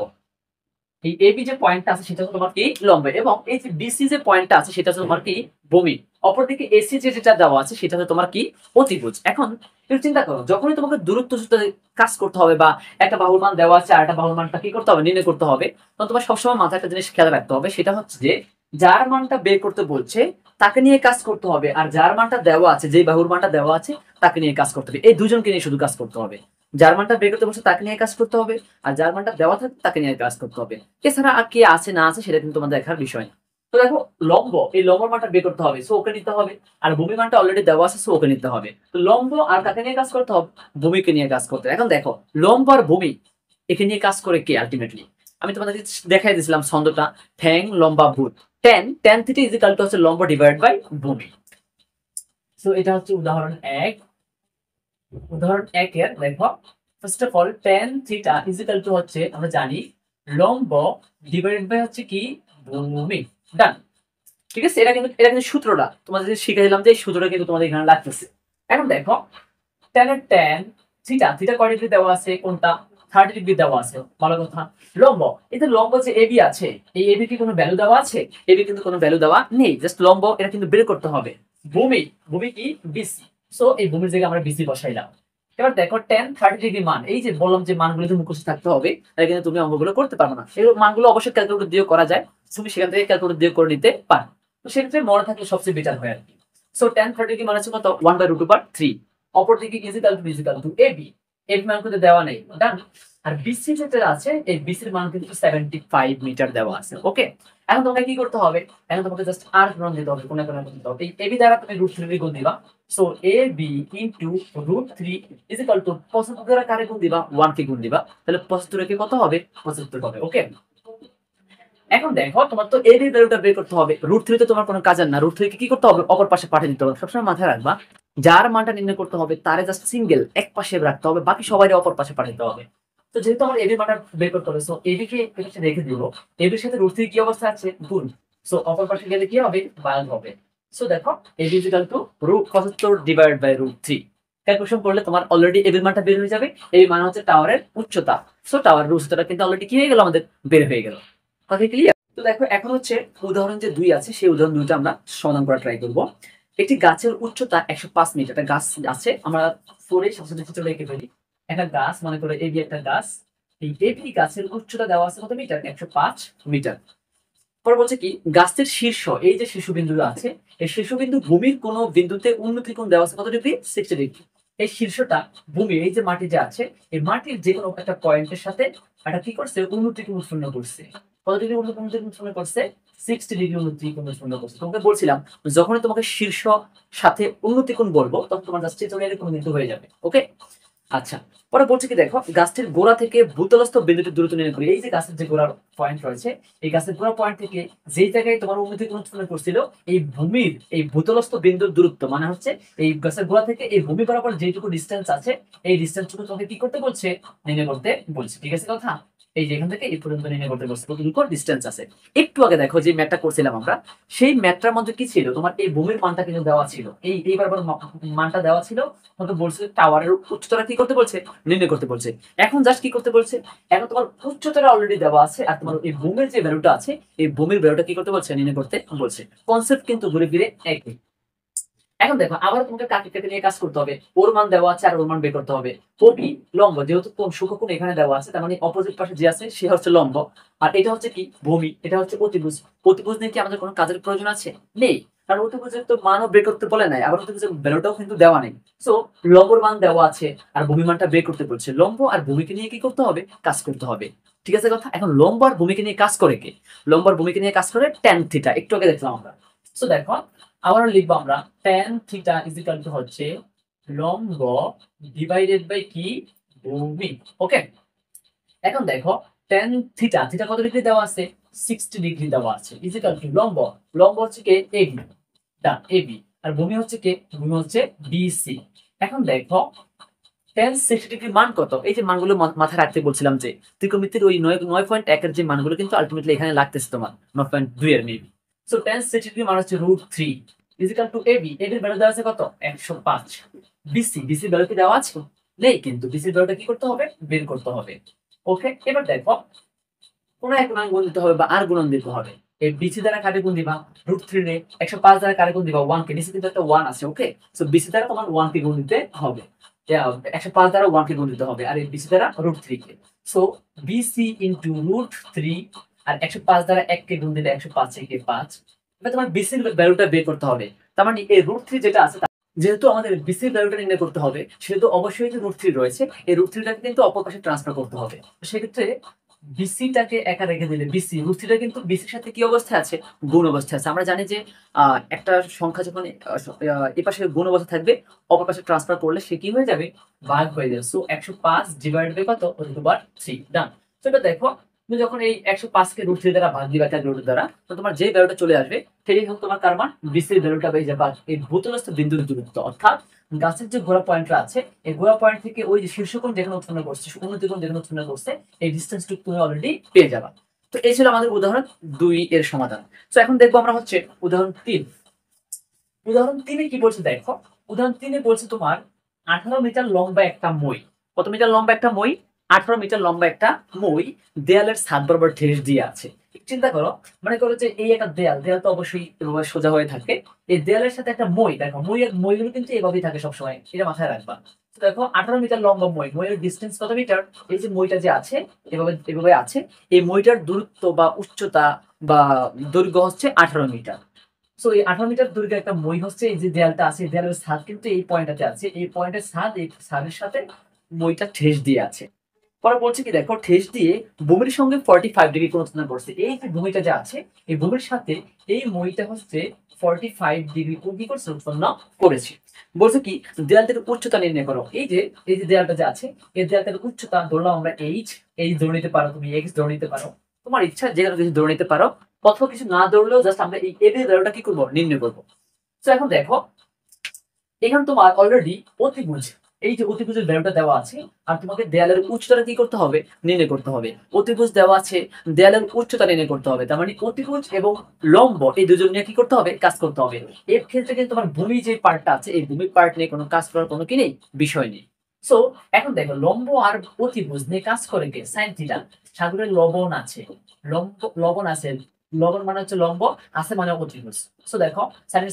এই এবি যে পয়েন্টটা আছে সেটা হচ্ছে তোমার কি? লম্ব। এবং এই যে বিসি যে পয়েন্টটা আছে সেটা হচ্ছে তোমার কি? ভূমি। অপরদিকে এসি যেটা দেওয়া আছে সেটা হচ্ছে তোমার কি? অতিভুজ। এখন একটু চিন্তা করো, যখনই তোমাকে দূরত্ব সূত্রে কাজ করতে হবে বা একটা বাহুর মান দেওয়া আছে আর একটা বাহুর মানটা কি করতে হবে? নির্ণয় করতে হবে, তখন তোমার সবসময় মাথায় একটা জিনিস খেয়াল রাখতে হবে, সেটা হচ্ছে যে যার মানটা বের করতে বলছে তাকে নিয়ে কাজ করতে হবে, আর যার মানটা দেওয়া আছে, যে বাহুর মানটা দেওয়া আছে তাকে নিয়ে কাজ করতে হবে। এই দুজনকে নিয়ে শুধু কাজ করতে হবে। যার মানটা বের করতে বলছে তাকে নিয়ে কাজ করতে হবে, আর যার মানটা দেওয়া থাকে তাকে নিয়ে কাজ করতে হবে। এছাড়া আর কে আছে না আছে সেটা কিন্তু তোমাদের দেখার বিষয় না। তো দেখো লম্ব, এই লম্বর মানটা বের করতে হবে, সো ওকে নিতে হবে। আর ভূমি মানটা অলরেডি দেওয়া আছে, সো ওকে নিতে হবে। তো লম্ব আর কাকে নিয়ে কাজ করতে হবে? ভূমিকে নিয়ে কাজ করতে হবে। এখন দেখো লম্ব আর ভূমি একে নিয়ে কাজ করে কে আলটিমেটলি? আমি তোমাদের দেখাই দিয়েছিলাম ছন্দটা, ঠ্যাং লম্বা ভূত। tan থিটা ইজিক্যাল টু হচ্ছে লম্ব ডিভাইড বাই ভূমি। সো এটা হচ্ছে উদাহরণ 1। উদাহরণ 1 এর দেখো first of all tan theta is equal to হচ্ছে আমরা জানি লম্ব ডিভাইডেড বাই হচ্ছে কি? ভূমি, ডান। ঠিক আছে, এটা কিন্তু সূত্রটা তোমাদের শিখে দিলাম, যে এই সূত্রটা কিন্তু তোমাদের এখানে লাগতেছে। এখন দেখো tan থিটা কয় ডিগ্রি দেওয়া আছে? কোনটা? 30 ডিগ্রি দেওয়া আছে, ভালো কথা। লম্ব, এটা লম্ব যে এবি আছে, এই এবি কি কোনো ভ্যালু দেওয়া আছে? এবি কিন্তু কোনো ভ্যালু দেওয়া নেই, জাস্ট লম্ব, এটা কিন্তু বের করতে হবে। ভূমি কি? বিসি। সো এই ভূমির জায়গায় আমরা বিসি বসাইলাম। এবার দেখো tan 30 ডিগ্রি মান, এই যে বললাম যে মানগুলো তো মুখস্থ থাকতে হবে, তাই কিন্তু তুমি অঙ্কগুলো করতে পারবে না। এই মানগুলো অবশ্যই ক্যালকুলেটর দিয়ে করা যায়, তুমি সেখান থেকে ক্যালকুলেটর দিয়ে করে নিতে পারো। তো সেক্ষেত্রে মনে থাকলে সবচেয়ে বেটার হয় আর কি। সো tan 30 ডিগ্রি মানে হচ্ছে কত? 1/√3। অপরদিকে ইজিক্যাল টু এবি, এবি মান কিন্তু দেওয়া নেই, ডান। আর বিসি যেটা আছে এই বিসির মান কিন্তু 75 মিটার দেওয়া আছে। ওকে, এখন তোমাকে কি করতে হবে? এখন তোমাকে জাস্ট আর গুণ দিতে হবে, কোণে কোণে গুণ দিতে হবে। এই এবি দ্বারা তুমি √3 গুণ দিবা। So AB into √3 is equal to 75 দ্বারা কারে গুণ দিবা? 1 কে গুণ দিবা, তাহলে 75 কে কত হবে? 75 হবে। ওকে, এখন দেখো তোমার তো এর ভ্যালুটা বের করতে হবে। √3 তো তোমার কোনো কাজের না, √3 কে কি করতে হবে, অপর পাশে পাঠিয়ে দিতে হবে। সবসময় মাথায় রাখবা যার মানটা নির্ণয় করতে হবে তারে জাস্ট সিঙ্গেল এক পাশে রাখতে হবে, বাকি সবাই অপর পাশে পাঠিয়ে দিতে হবে। তো যেহেতু আমার এবি মানটা বের করতে হবে, সো এবি কে এর পাশে রেখে দিব। এবির সাথে √3 কি অবস্থা আছে, গুণ। সো অপর পাশে গেলে কি হবে, ভাগ হবে। সো দেখো AB equal to √75 divide by √3। Calculation করলে তোমার অলরেডি এবির মানটা বের হয়ে যাবে। এবি মান হচ্ছে টাওয়ারের উচ্চতা। সো টাওয়ারের উচ্চতাটা কিন্তু অলরেডি কি হয়ে গেল, আমাদের বের হয়ে গেল। কথা ক্লিয়ার? তো দেখো এখন হচ্ছে উদাহরণ যে 2 আছে, সেই উদাহরণ 2টা আমরা সমাধান করা ট্রাই করব। একটি গাছের উচ্চতা 105 মিটার। একটা গাছ আছে, আমরা ফোরে সবসময় চিত্র এঁকে ফেলি। একটা গাছ মনে করো এবি, একটা গাছ। এই এবি গাছের উচ্চতা দেওয়া আছে কত মিটার, 105 মিটার। পরে বলছে কি গাছের শীর্ষ, এই যে শীর্ষবিন্দু আছে, এই শীর্ষবিন্দু ভূমির কোন বিন্দুতে উন্নতি কোণ দেওয়া আছে কত ডিগ্রি, 60 ডিগ্রি। এই শীর্ষটা ভূমি, এই যে মাটি যে আছে, এই মাটির যে কোনো একটা পয়েন্টের সাথে এটা কি করছে, উন্নতি কোণ উৎপন্ন করছে। কত ডিগ্রি উন্নতি কোণ উৎপন্ন করছে, 60 ডিগ্রি উন্নতি কোণ উৎপন্ন করছে। তোমাকে বলছিলাম যখনই তোমাকে শীর্ষ সাথে উন্নতি কোণ বলবো তখন তোমার জাস্ট চিত্র এরকম কিন্তু হয়ে যাবে। ওকে, আচ্ছা। পরে বলছে কি দেখো গাছটির গোড়া থেকে ভূতলস্থ বিন্দুটির দূরত্ব নির্ণয় করি। এই যে গাছের যে গোড়ার পয়েন্ট রয়েছে, এই গাছের গোড়া পয়েন্ট থেকে যেই জায়গায় তোমার উন্নতি কোণ উৎপন্ন করছিল, এই ভূমির এই ভূতলস্থ বিন্দুর দূরত্ব মানে হচ্ছে এই গাছের গোড়া থেকে এই ভূমি বরাবর যেটুকু ডিস্টেন্স আছে, এই ডিস্টেন্সটুকু তোমাকে কি করতে বলছে, নির্ণয় করতে বলছে। ঠিক আছে কথা? এই যে এখান থেকে এই পর্যন্ত নির্ণয় করতে বলছে, কতটুকু ডিস্টেন্স আছে। একটু আগে দেখো যে ম্যাথটা করছিলাম আমরা, সেই ম্যাথটার মধ্যে কি ছিল, তোমার এই ভূমির মানটা কিন্তু দেওয়া ছিল, এইবার মানটা দেওয়া ছিল, তোমাকে বলছে টাওয়ারের উচ্চতাটা কি করতে বলছে, নির্ণয় করতে বলছে। এখন জাস্ট কি করতে বলছে, এখন তোমার উচ্চতাটা অলরেডি দেওয়া আছে, আর তোমার এই ভূমির যে ভ্যালুটা আছে, এই ভূমির ভ্যালুটা কি করতে বলছে, নির্ণয় করতে বলছে। কনসেপ্ট কিন্তু ঘুরে ফিরে একই। এখন দেখো আবার তোমাকে কাকে নিয়ে কাজ করতে হবে, ওর মান দেওয়া আছে আর ওর মান বের করতে হবে। কপি লম্ব, যেহেতু কোণ সূক্ষ্মকোণ এখানে দেওয়া আছে, তার মানে অপোজিট পাশে যে আছে সে হচ্ছে লম্ব, আর এটা হচ্ছে কি ভূমি, এটা হচ্ছে অতিভুজ। অতিভুজ নিয়ে কি আমাদের কোনো কাজের প্রয়োজন আছে, নেই, কারণ অতিভুজের তো মানও বের করতে বলে নাই, আবার অতিভুজের ভ্যালুটাও কিন্তু দেওয়া নেই। সো লম্বর মান দেওয়া আছে আর ভূমি মানটা বের করতে বলছে। লম্ব আর ভূমিকে নিয়ে কি করতে হবে, কাজ করতে হবে। ঠিক আছে কথা? এখন লম্ব আর ভূমিকে নিয়ে কাজ করে কে, লম্ব আর ভূমিকে নিয়ে কাজ করে ট্যান থিটা, একটু আগে দেখলাম আমরা। সো দেখো আবারও লিখবো আমরা, tan theta is equal to হচ্ছে লম্ব ডিভাইডেড বাই কি, ভূমি। ওকে, এখন দেখো tan থিটা, থিটা কত ডিগ্রি দেওয়া আছে, 60 ডিগ্রি দেওয়া আছে, ইজ ইকুয়াল টু লম্ব, লম্ব হচ্ছে কে এবি, দা এবি, আর ভূমি হচ্ছে কে, ভূমি হচ্ছে বিসি। এখন দেখো tan 60 ডিগ্রি মান কত, এই যে মানগুলো মাথায় রাখতে বলছিলাম, যে ত্রিকোণমিতির ওই 9.1 এর যে মানগুলো কিন্তু আলটিমেটলি এখানে লাগতেছে তোমার 9.2 এর মেবি। সো tan 60 ডিগ্রি মান হচ্ছে √3 ইজ ইকুয়াল টু এবি, এবির ভ্যালু দেওয়া আছে কত, 105। বিসি, বিসি ভ্যালু কি দেওয়া আছে, নেই, কিন্তু বিসি ভ্যালুটা কি করতে হবে, বের করতে হবে। ওকে, এবার দেখো কোনো এক মান গুণ দিতে হবে বা আর গুণন দিতে হবে। এই বিসি দ্বারা কারে গুণ দিবা, √3 রে, 105 দ্বারা কারে গুণ দিবা, 1 কে, নিচে কিন্তু একটা 1 আছে। ওকে, সো বিসি দ্বারা তোমার 1 কে গুণ দিতে হবে, 105 দ্বারা 1 কে গুণ দিতে হবে, আর এই বিসি দ্বারা √3 কে। সো বিসি ইনটু √3, আর 105 দ্বারা 1 কে গুণ দিলে 105 একে 5। এবার তোমার বিসির ভ্যালুটা বের করতে হবে। তার মানে এই √3 যেটা আছে, যেহেতু আমাদের বিসির ভ্যালুটা নির্ণয় করতে হবে, সেহেতু অবশ্যই যে √3 রয়েছে, এই √3টাকে কিন্তু অপর পাশে ট্রান্সফার করতে হবে। সেক্ষেত্রে বিসিটাকে একা রেখে দিলে, বিসি √3টা কিন্তু বিসির সাথে কি অবস্থায় আছে, গুণ অবস্থায় আছে। আমরা জানি যে একটা সংখ্যা যখন এই পাশে গুণ অবস্থা থাকবে, অপর পাশে ট্রান্সফার করলে সে কি হয়ে যাবে, ভাগ হয়ে যাবে। সো 105 ডিভাইড বাই কত, √3, ডান। তো এটা দেখো তুমি যখন এই 105 কে √3 দ্বারা ভাগ দিবা √3 দ্বারা, তো তোমার যে ভ্যালুটা চলে আসবে সেটাই হোক তোমার কার মান, বিসির ভ্যালুটা পেয়ে যাবে। এই ভূতলস্থ বিন্দুর দূরত্ব, অর্থাৎ গাছের যে গোড়া পয়েন্টটা আছে, এই গোড়া পয়েন্ট থেকে ওই যে শীর্ষকোণ যেখানে উৎপন্ন করছে, উন্নতি কোণ যেখানে উৎপন্ন করছে, এই ডিসটেন্সটুকু তুমি অলরেডি পেয়ে যাবা। তো এই ছিল আমাদের উদাহরণ 2 এর সমাধান। তো এখন দেখবো আমরা হচ্ছে উদাহরণ 3। উদাহরণ 3 কি বলছে দেখো, উদাহরণ 3 বলছে তোমার 18 মিটার লম্বা একটা মই। কত মিটার লম্বা একটা মই, 18 মিটার লম্বা একটা মই দেয়ালের ছাদ বরাবর ঠেস দিয়ে আছে। চিন্তা করো, মনে করো যে এই একটা দেয়াল, দেয়াল তো অবশ্যই এভাবে সোজা হয়ে থাকে, এই দেয়ালের সাথে একটা মই, দেখো মইগুলো কিন্তু এভাবেই থাকে সবসময়, এটা মাথায় রাখবা। তো দেখো 18 মিটার লম্বা মই, মইয়ের ডিস্টেন্স কত মিটার, এই যে মইটা যে আছে এভাবে এভাবে আছে, এই মইটার দূরত্ব বা উচ্চতা বা দৈর্ঘ্য হচ্ছে 18 মিটার। সো এই 18 মিটার দৈর্ঘ্যের একটা মই হচ্ছে, এই যে দেয়ালটা আছে, দেয়ালের ছাদ কিন্তু এই পয়েন্টটাতে আছে, এই পয়েন্টের ছাদ, এই ছাদের সাথে মইটা ঠেস দিয়ে আছে। পরে বলছে কি দেখো ঠেস দিয়ে ভূমির সঙ্গে 45 ডিগ্রি কোণ উৎপন্ন করছে। এই যে ভূমিটা যে আছে, এই ভূমির সাথে এই মইটা হচ্ছে 45 ডিগ্রি কোণ কি করছে, উৎপন্ন করেছে। বলছে কি দেয়ালটার উচ্চতা নির্ণয় করো। এই যে দেয়ালটা যে আছে, এই দেয়ালটার উচ্চতা ধরলাম আমরা এইচ ধরে নিতে পারো, তুমি এক্স ধরে নিতে পারো। তোমার ইচ্ছা যে কোনো কিছু ধরে নিতে পারো, অথবা কিছু না ধরলেও জাস্ট আমরা এই এবি ভ্যালুটা কি করবো, নির্ণয় করবো। তো এখন দেখো এখানে তোমার অলরেডি অতিভুজ, এই যে অতিভুজের ভ্যালুটা দেওয়া আছে, আর তোমাকে দেয়ালের উচ্চতাটা কি করতে হবে, নির্ণয় করতে হবে। অতিভুজ দেওয়া আছে, দেয়ালের উচ্চতা নির্ণয় করতে হবে, তার মানে অতিভুজ এবং লম্ব এই দুজন নিয়ে কি করতে হবে, কাজ করতে হবে। এর ক্ষেত্রে কিন্তু তোমার ভূমি যে পার্টটা আছে, এই ভূমি পার্ট নিয়ে কোনো কাজ করার কোনো কি নেই, বিষয় নেই। সো এখন দেখো লম্ব আর অতিভুজ নিয়ে কাজ করে কে, সাইন থিটা। সাগরের লবণ আছে, লবণ আছে, লবণ মানে হচ্ছে লম্ব, আছে মানে অতিভুজ। সো দেখো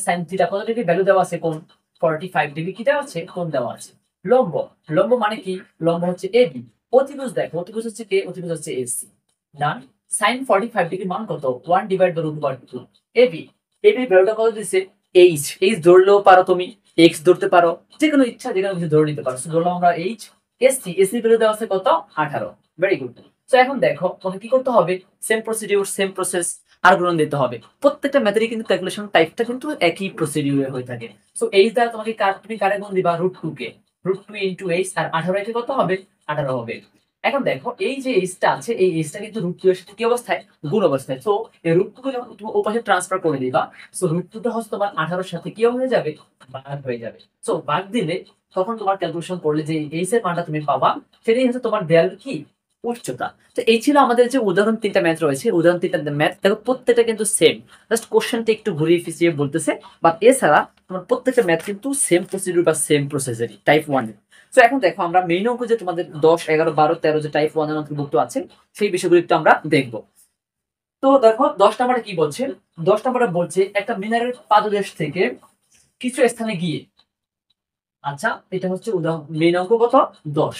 সাইন থিটা কত ডিগ্রি ভ্যালু দেওয়া আছে, কোন 45 ডিগ্রি কি দেওয়া আছে, কোণ দেওয়া আছে। লম্ব, লম্ব মানে কি, লম্ব হচ্ছে এবি। অতিভুজ দেখো, অতিভুজ হচ্ছে কে, অতিভুজ হচ্ছে এসি। ডান। সাইন 45 ডিগ্রি মান কত, 1 ডিভাইড বাই √2। এবি, এবি ভ্যালুটা কত দিছে, এইচ। এইচ ধরলেও পারো তুমি, এক্স ধরতে পারো, যে কোনো ইচ্ছা যে কোনো কিছু ধরে নিতে পারো। ধরলাম আমরা এইচ। এসি, এসি ভ্যালু দেওয়া আছে কত, 18। Very good. তো এখন দেখো তোমাকে কি করতে হবে, সেম প্রসিডিউর, সেম প্রসেস, আর গুণন দিতে হবে। প্রত্যেকটা ম্যাথেরই কিন্তু ক্যালকুলেশন টাইপটা কিন্তু একই প্রসিডিউরে হয়ে থাকে। সো এইচ দ্বারা তোমাকে তুমি কারে গুণ দিবা, √2 কে, √2 ইন্টু এইচ, আর 18 একে কত হবে, 18 হবে। এখন দেখো এই যে এইচটা আছে, এই এইচটা কিন্তু √2 এর সাথে কি অবস্থায়, গুণ অবস্থায়। সো এই √2 কে যখন তুমি ওপাশে ট্রান্সফার করে দিবা, সো √2 টা হচ্ছে তোমার 18 এর সাথে কি হয়ে যাবে, ভাগ হয়ে যাবে। সো ভাগ দিলে তখন তোমার ক্যালকুলেশন করলে যে এইচ এর মানটা তুমি পাবা, সেটাই হচ্ছে তোমার দেয়ালের কি, উচ্চতা। তো এই ছিল আমাদের যে উদাহরণ 3টা ম্যাথ রয়েছে, উদাহরণ 3টা ম্যাথ দেখো প্রত্যেকটা কিন্তু সেম, জাস্ট কোশ্চেনটা একটু ঘুরিয়ে ফিরিয়ে বলতেছে, বাট এছাড়া তোমার প্রত্যেকটা ম্যাথ কিন্তু সেম প্রসিডিউর বা সেম প্রসেসেরই, টাইপ 1 এর। তো এখন দেখো আমরা মেইন অঙ্ক যে তোমাদের 10, 11, 12, 13 যে টাইপ 1 এর অন্তর্ভুক্ত আছে, সেই বিষয়গুলো একটু আমরা দেখব। তো দেখো 10 নম্বরে কি বলছে, 10 নম্বরে বলছে একটা মিনারের পাদদেশ থেকে কিছু স্থানে গিয়ে, আচ্ছা এটা হচ্ছে উদাহরণ মেইন অঙ্ক কত, 10।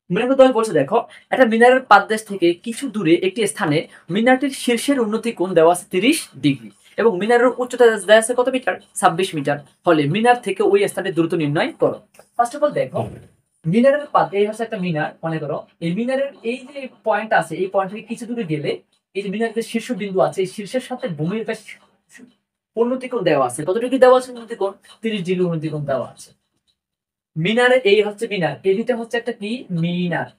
মিনার দল বলছে দেখো একটা মিনারের পাদদেশ থেকে কিছু দূরে একটি স্থানে মিনারটির শীর্ষের উন্নতি কোণ দেওয়া আছে 30 ডিগ্রি, এবং মিনারের উচ্চতা দেওয়া আছে কত মিটার, 26 মিটার। হলে মিনার থেকে ওই স্থানের দূরত্ব নির্ণয় করো। ফার্স্ট অফ অল দেখো মিনারের পাদ, এই হচ্ছে একটা মিনার মনে করো, এই মিনারের এই যে পয়েন্ট আছে, এই পয়েন্ট থেকে কিছু দূরে গেলে এই যে মিনারের শীর্ষ বিন্দু আছে, এই শীর্ষের সাথে ভূমির উন্নতি কোণ দেওয়া আছে, কত ডিগ্রি দেওয়া আছে উন্নতি কোণ, 30 ডিগ্রি উন্নতি কোণ দেওয়া আছে। মিনারে এই হচ্ছে মিনার, এদিকে হচ্ছে একটা কি, মিনার,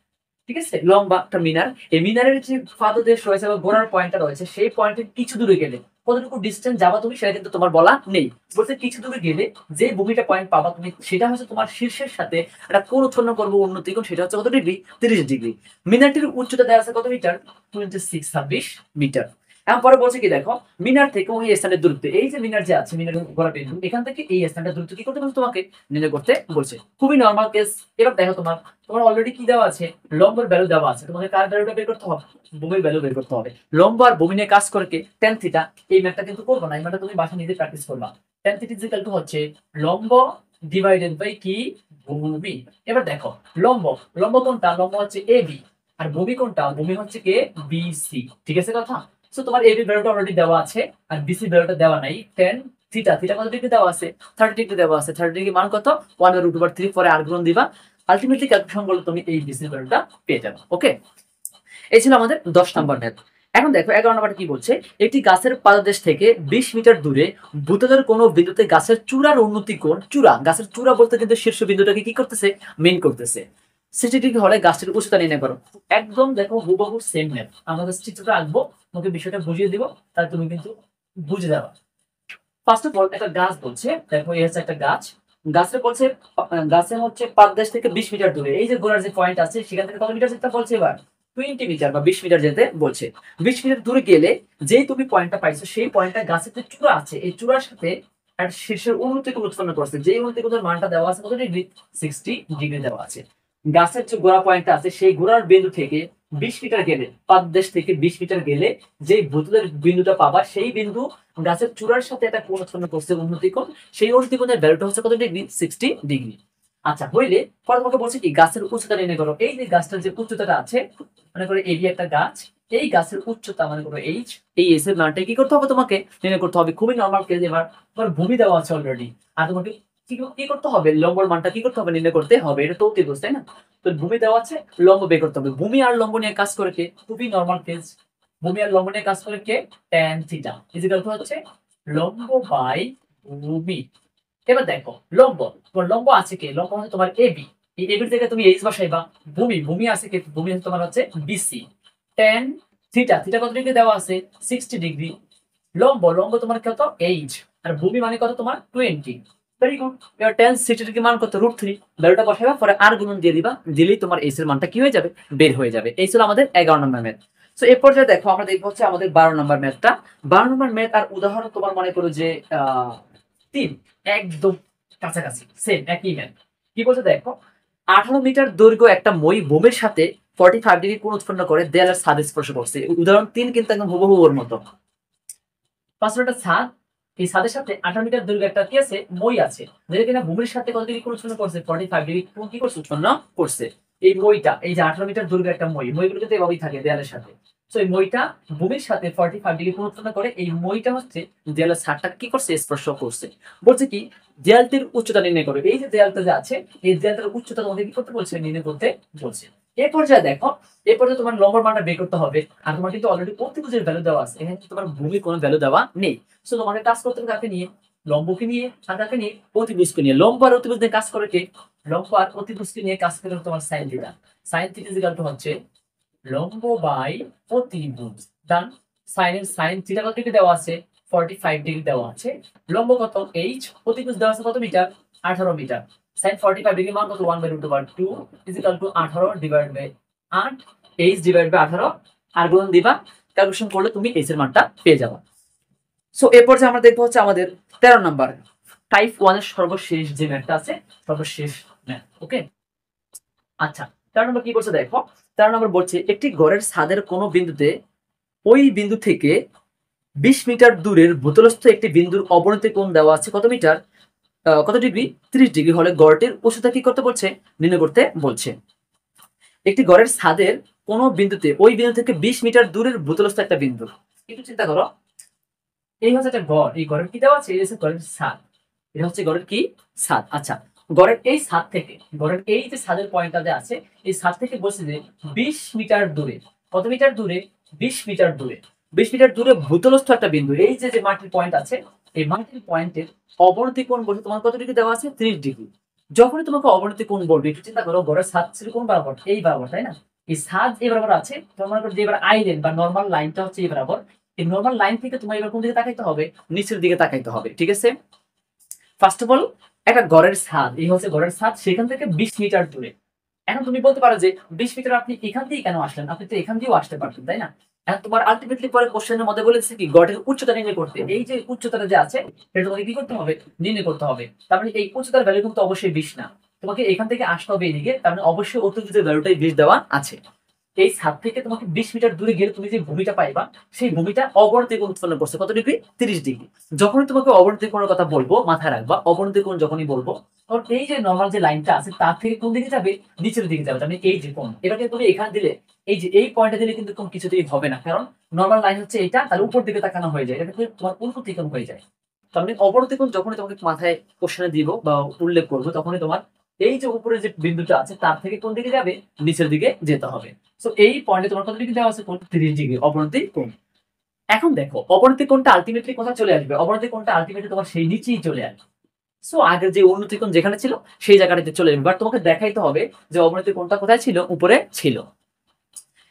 ঠিক আছে, লম্বা একটা মিনার। এই মিনারের যে পাদদেশ রয়েছে বা গোড়ার পয়েন্টটা রয়েছে, সেই পয়েন্টের কিছু দূরে গেলে কতটুকু ডিস্টেন্স যাবা তুমি, সেটা কিন্তু তোমার বলা নেই। বলতে কিছু দূরে গেলে যে ভূমিটা পয়েন্ট পাবা তুমি, সেটা হচ্ছে তোমার শীর্ষের সাথে একটা কোণ উৎপন্ন করবো উন্নতি কোণ, সেটা হচ্ছে কত ডিগ্রি, 30 ডিগ্রি। মিনারটির উচ্চতা দেওয়া আছে কত মিটার, 26 মিটার। এখন পরে বলছে কি দেখো, মিনার থেকে ওই স্থানের দূরত্ব, এই যে মিনার যে আছে, মিনার গোড়া বিন্দু, এখান থেকে এই স্থানটা দূরত্ব কি করতে বলছে, তোমাকে নির্ণয় করতে বলছে। খুবই নর্মাল কেস। এবার দেখো তোমার তোমার অলরেডি কি দেওয়া আছে, লম্বের ভ্যালু দেওয়া আছে, তোমাকে কার ভ্যালুটা বের করতে হবে, ভূমির ভ্যালু বের করতে হবে। লম্ব আর ভূমি নিয়ে কাজ করে কে, tan থিটা। এই ম্যাথটা কিন্তু করবো না, এই ম্যাথটা তুমি বাসায় নিজে প্র্যাকটিস করবা। tan থিটা ইকুয়াল টু হচ্ছে লম্ব ডিভাইডেড বাই কি, ভূমি। এবার দেখো লম্ব, লম্ব কোনটা, লম্ব হচ্ছে এবি, আর ভূমি কোনটা, ভূমি হচ্ছে কে, বিসি। ঠিক আছে কথা। সো তোমার এবি ভ্যালুটা অলরেডি দেওয়া আছে, আর বিসি ভ্যালুটা দেওয়া নাই। tan থিটা, থিটা কত ডিগ্রি দেওয়া আছে, 30 ডিগ্রি দেওয়া আছে। 30 ডিগ্রি মান কত, 1/√3, পরে আর গুণ দিবা, আলটিমেটলি ক্যালকুলেশন করলে তুমি এই বিসি ভ্যালুটা পেয়ে যাবে। ওকে, এই ছিল আমাদের 10 নম্বর ম্যাথ। এখন দেখো 11 নম্বরটা কি বলছে, একটি গাছের পাদদেশ থেকে 20 মিটার দূরে ভূতলের কোনো বিন্দুতে গাছের চূড়ার উন্নতি কোণ, চূড়া, গাছের চূড়া বলতে কিন্তু শীর্ষ বিন্দুটাকে কি করতেছে, মেইন করতেছে, 60 ডিগ্রি হলে গাছের উচ্চতা নির্ণয় করো। একদম দেখো হুবহু সেম ম্যাথ, আমরা জাস্ট চিত্রটা আঁকবো, তোমাকে বিষয়টা বুঝিয়ে দিব, তাহলে তুমি কিন্তু বুঝে যাবা। ফার্স্ট অফ অল একটা গাছ বলছে, দেখো এই হচ্ছে একটা গাছ, গাছের বলছে গাছে হচ্ছে পাদদেশ থেকে 20 মিটার দূরে, এই যে গোড়ার যে পয়েন্ট আছে সেখান থেকে কত মিটার যেতে বলছে, এবার 20 মিটার বা 20 মিটার যেতে বলছে। 20 মিটার দূরে গেলে যেই তুমি পয়েন্টটা পাইছো, সেই পয়েন্টটা গাছের যে চূড়া আছে, এই চূড়ার সাথে একটা শীর্ষের উন্নতি কোণ উৎপন্ন করছে, যে উন্নতি কোণের মানটা দেওয়া আছে কত ডিগ্রি, 60 ডিগ্রি দেওয়া আছে। গাছের যে গোড়া পয়েন্টটা আছে, সেই গোড়ার বিন্দু থেকে 20 মিটার গেলে, পাদদেশ থেকে 20 মিটার গেলে যে ভূতলের বিন্দুটা পাবা, সেই বিন্দু গাছের চূড়ার সাথে একটা কোণ উৎপন্ন করছে, উন্নতি কোণ, সেই উন্নতি কোণের ভ্যালুটা হচ্ছে কত ডিগ্রি, 60 ডিগ্রি। আচ্ছা হইলে পরে তোমাকে বলছে কি গাছের উচ্চতা নির্ণয় করো। এই যে গাছটার যে উচ্চতাটা আছে, মনে করো এই একটা গাছ, এই গাছের উচ্চতা মনে করো এইচ, এই এস এর মানটা কি করতে হবে, তোমাকে নির্ণয় করতে হবে। খুবই নরমাল কেস। এবার তোমার ভূমি দেওয়া আছে অলরেডি, আর তোমাকে কি করতে হবে, লম্বর মানটা কি করতে হবে, নির্ণয় করতে হবে। এটা তো অতিভুজ, তাই না? তো ভূমি দেওয়া আছে, লম্ব বের করতে হবে। ভূমি আর লম্ব নিয়ে কাজ করে কে, খুবই নরমাল কেস। ভূমি আর লম্ব নিয়ে কাজ করে কে, tan থিটা ইকুয়াল টু হচ্ছে লম্ব বাই ভূমি। এবার দেখো লম্ব, তোমার লম্ব আছে কে, লম্ব হচ্ছে তোমার এবি, এই এবির থেকে তুমি এইচ বসাইবা। ভূমি, ভূমি আছে কে, ভূমি হচ্ছে তোমার হচ্ছে বিসি। টেন থিটা, থিটা কত ডিগ্রি দেওয়া আছে 60 ডিগ্রি, লম্ব, লম্ব তোমার কত 8, আর ভূমি মানে কত তোমার 20। Very good. এবার টেন 60 ডিগ্রি মান কত √3, ভ্যালুটা বসাবা, পরে আর গুণন দিয়ে দিবা, দিলেই তোমার এইচ এর মানটা কি হয়ে যাবে, বের হয়ে যাবে। এই ছিল আমাদের 11 নম্বর ম্যাথ। সো এর পর্যায়ে দেখো আমরা দেখবো হচ্ছে আমাদের 12 নম্বর ম্যাথটা। 12 নম্বর ম্যাথ আর উদাহরণ তোমার মনে করো যে 3 একদম কাছাকাছি, সেম একই ম্যাথ। কি বলছে দেখো, 18 মিটার দৈর্ঘ্য একটা মই ভূমির সাথে 45 ডিগ্রি কোণ উৎপন্ন করে দেয়ালের ছাদ স্পর্শ করছে। উদাহরণ 3 কিন্তু একদম হুবহু ওর মতো। পাঁচটা একটা ছাদ, এই ছাদের সাথে 18 মিটার দৈর্ঘ্য একটা কি আছে, মই আছে, যেটা কিনা ভূমির সাথে কত ডিগ্রি কোণ উৎপন্ন করছে, 45 ডিগ্রি কোণ কি করছে, উৎপন্ন করছে। এই মইটা, এই যে 18 মিটার দৈর্ঘ্য একটা মইগুলো কিন্তু এভাবেই থাকে দেয়ালের সাথে। তো এই মইটা ভূমির সাথে 45 ডিগ্রি কোণ উৎপন্ন করে, এই মইটা হচ্ছে দেয়ালের ছাদটা কি করছে, স্পর্শ করছে। বলছে কি দেয়ালটির উচ্চতা নির্ণয় করবে। এই যে দেয়ালটা যে আছে, এই দেয়ালটার উচ্চতা তোমাদের কি করতে বলছে, নির্ণয় করতে বলছে। এই পর্যায়ে দেখো, এই পর্যায়ে তোমার লম্বের মানটা বের করতে হবে, আর তোমার কিন্তু অলরেডি অতিভুজের ভ্যালু দেওয়া আছে, এখানে তোমার ভূমির কোনো ভ্যালু দেওয়া নেই। সো তোমাকে কাজ করতে হবে কাকে নিয়ে, লম্বকে নিয়ে, আর কাকে নিয়ে, অতিভুজকে নিয়ে। লম্ব আর অতিভুজ নিয়ে কাজ করে কে, লম্ব আর অতিভুজকে নিয়ে কাজ করে তোমার sign theta. Sine theta equal to হচ্ছে লম্ব বাই অতিভুজ। ডান। সাইন থিটা কত ডিগ্রি দেওয়া আছে, 45 ডিগ্রি দেওয়া আছে, লম্ব কত h, অতিভুজ দেওয়া আছে কত মিটার, 18 মিটার। সাইন 45 ডিগ্রি মান কত, 1/√2 is equal to 18 divide by 8, h divide by 18, আর গুণ দিবা, ক্যালকুলেশন করলে তুমি h এর মানটা পেয়ে যাবে। সো এরপর যে আমরা দেখবো হচ্ছে আমাদের 13 নাম্বার টাইপ 1 এর সর্বশেষ যে ম্যাথটা আছে, সর্বশেষ ম্যাথ। ওকে, আচ্ছা 13 নম্বর কি বলছে দেখো, 13 নম্বর বলছে একটি ঘরের ছাদের কোনো বিন্দুতে ওই বিন্দু থেকে 20 মিটার দূরের ভূতলস্থ একটি বিন্দুর অবনতি কোণ দেওয়া আছে কত মিটার, কত ডিগ্রি, 30 ডিগ্রি হলে গড়টির উচ্চতা কি করতে বলছে, নির্ণয় করতে বলছে। একটি ঘরের ছাদের কোনো বিন্দুতে ওই বিন্দু থেকে 20 মিটার দূরের ভূতলস্থ একটা বিন্দু, একটু চিন্তা করো, এই হচ্ছে একটা ঘর, এই ঘরের কি দেওয়া আছে, এই হচ্ছে ঘরের ছাদ, এটা হচ্ছে ঘরের কি, ছাদ। আচ্ছা, ঘরের এই ছাদ থেকে, ঘরের এই যে ছাদের পয়েন্টটা যে আছে, এই ছাদ থেকে বলছে যে 20 মিটার দূরে, কত মিটার দূরে, 20 মিটার দূরে, 20 মিটার দূরে ভূতলস্থ একটা বিন্দু, এই যে যে মাটির পয়েন্ট আছে, এই মাটির পয়েন্টের অবনতি কোণ বলছে তোমার কত ডিগ্রি দেওয়া আছে, 30 ডিগ্রি। যখনই তোমাকে অবনতি কোণ বলবে, একটু চিন্তা করো, ঘরের ছাদ ছিল কোন বরাবর, এই বরাবর, তাই না, এই ছাদ এই বরাবর আছে, তোমার মনে করো যে এবার আইলেন বা নর্মাল লাইনটা হচ্ছে এই বরাবর, এই নর্মাল লাইন থেকে তোমার এবার কোন দিকে তাকাইতে হবে, নিচের দিকে তাকাইতে হবে, ঠিক আছে। ফার্স্ট অফ অল একটা ঘরের ছাদ, এই হচ্ছে ঘরের ছাদ, সেখান থেকে 20 মিটার দূরে। এখন তুমি বলতে পারো যে 20 মিটার আপনি এখান থেকে কেন আসলেন, আপনি তো এখান দিয়েও আসতে পারতেন, তাই না। এখন তোমার আলটিমেটলি পরে কোশ্চেনের মধ্যে বলেছে কি গড়ের উচ্চতা নির্ণয় করতে, এই যে উচ্চতাটা যে আছে এটা তোমাকে কি করতে হবে, নির্ণয় করতে হবে। তার মানে এই উচ্চতার ভ্যালু কিন্তু অবশ্যই 20 না, তোমাকে এখান থেকে আসতে হবে এদিকে, তার মানে অবশ্যই অতিভুজের ভ্যালুটাই 20 দেওয়া আছে। এই ছাদ থেকে তোমাকে 20 মিটার দূরে গেলে তুমি যে ভূমিটা পাইবা, সেই ভূমিটা অবনতি কোণ উৎপন্ন করছে কত ডিগ্রি, 30 ডিগ্রি। যখনই তোমাকে অবনতি কোণের কথা বলবো মাথায় রাখবা, অবনতি কোণ যখনই বলবো, তখন এই যে নর্মাল যে লাইনটা আছে তার থেকে কোন দিকে যাবে, নিচের দিকে যাবে, মানে এই যে কোণ, এটাকে তুমি এখানে দিলে, এই যে এই পয়েন্টে দিলে কিন্তু কোন কিছুতেই হবে না, কারণ নর্মাল লাইন হচ্ছে এটা, তাহলে উপর দিকে তাকানো হয়ে যায়, এটা কিন্তু তোমার উন্নতি কোণ হয়ে যায়। তার মানে অবনতি কোণ যখনই তোমাকে মাথায় কোশ্চেনে দিব বা উল্লেখ করবো, তখনই তোমার এই যে উপরে যে বিন্দুটা আছে তার থেকে কোন দিকে যাবে, নিচের দিকে যেতে হবে। সো এই পয়েন্টে তোমার কত ডিগ্রি দেওয়া আছে, 30 ডিগ্রি অবনতি কোণ। এখন দেখো অবনতি কোণটা আলটিমেটলি কোথায় চলে আসবে, অবনতি কোণটা আলটিমেটলি তোমার সেই নিচেই চলে আসবে। সো আগের যে উন্নতি কোণ যেখানে ছিল সেই জায়গাটাতে চলে আসবে, বাট তোমাকে দেখাইতে হবে যে অবনতি কোণটা কোথায় ছিল, উপরে ছিল।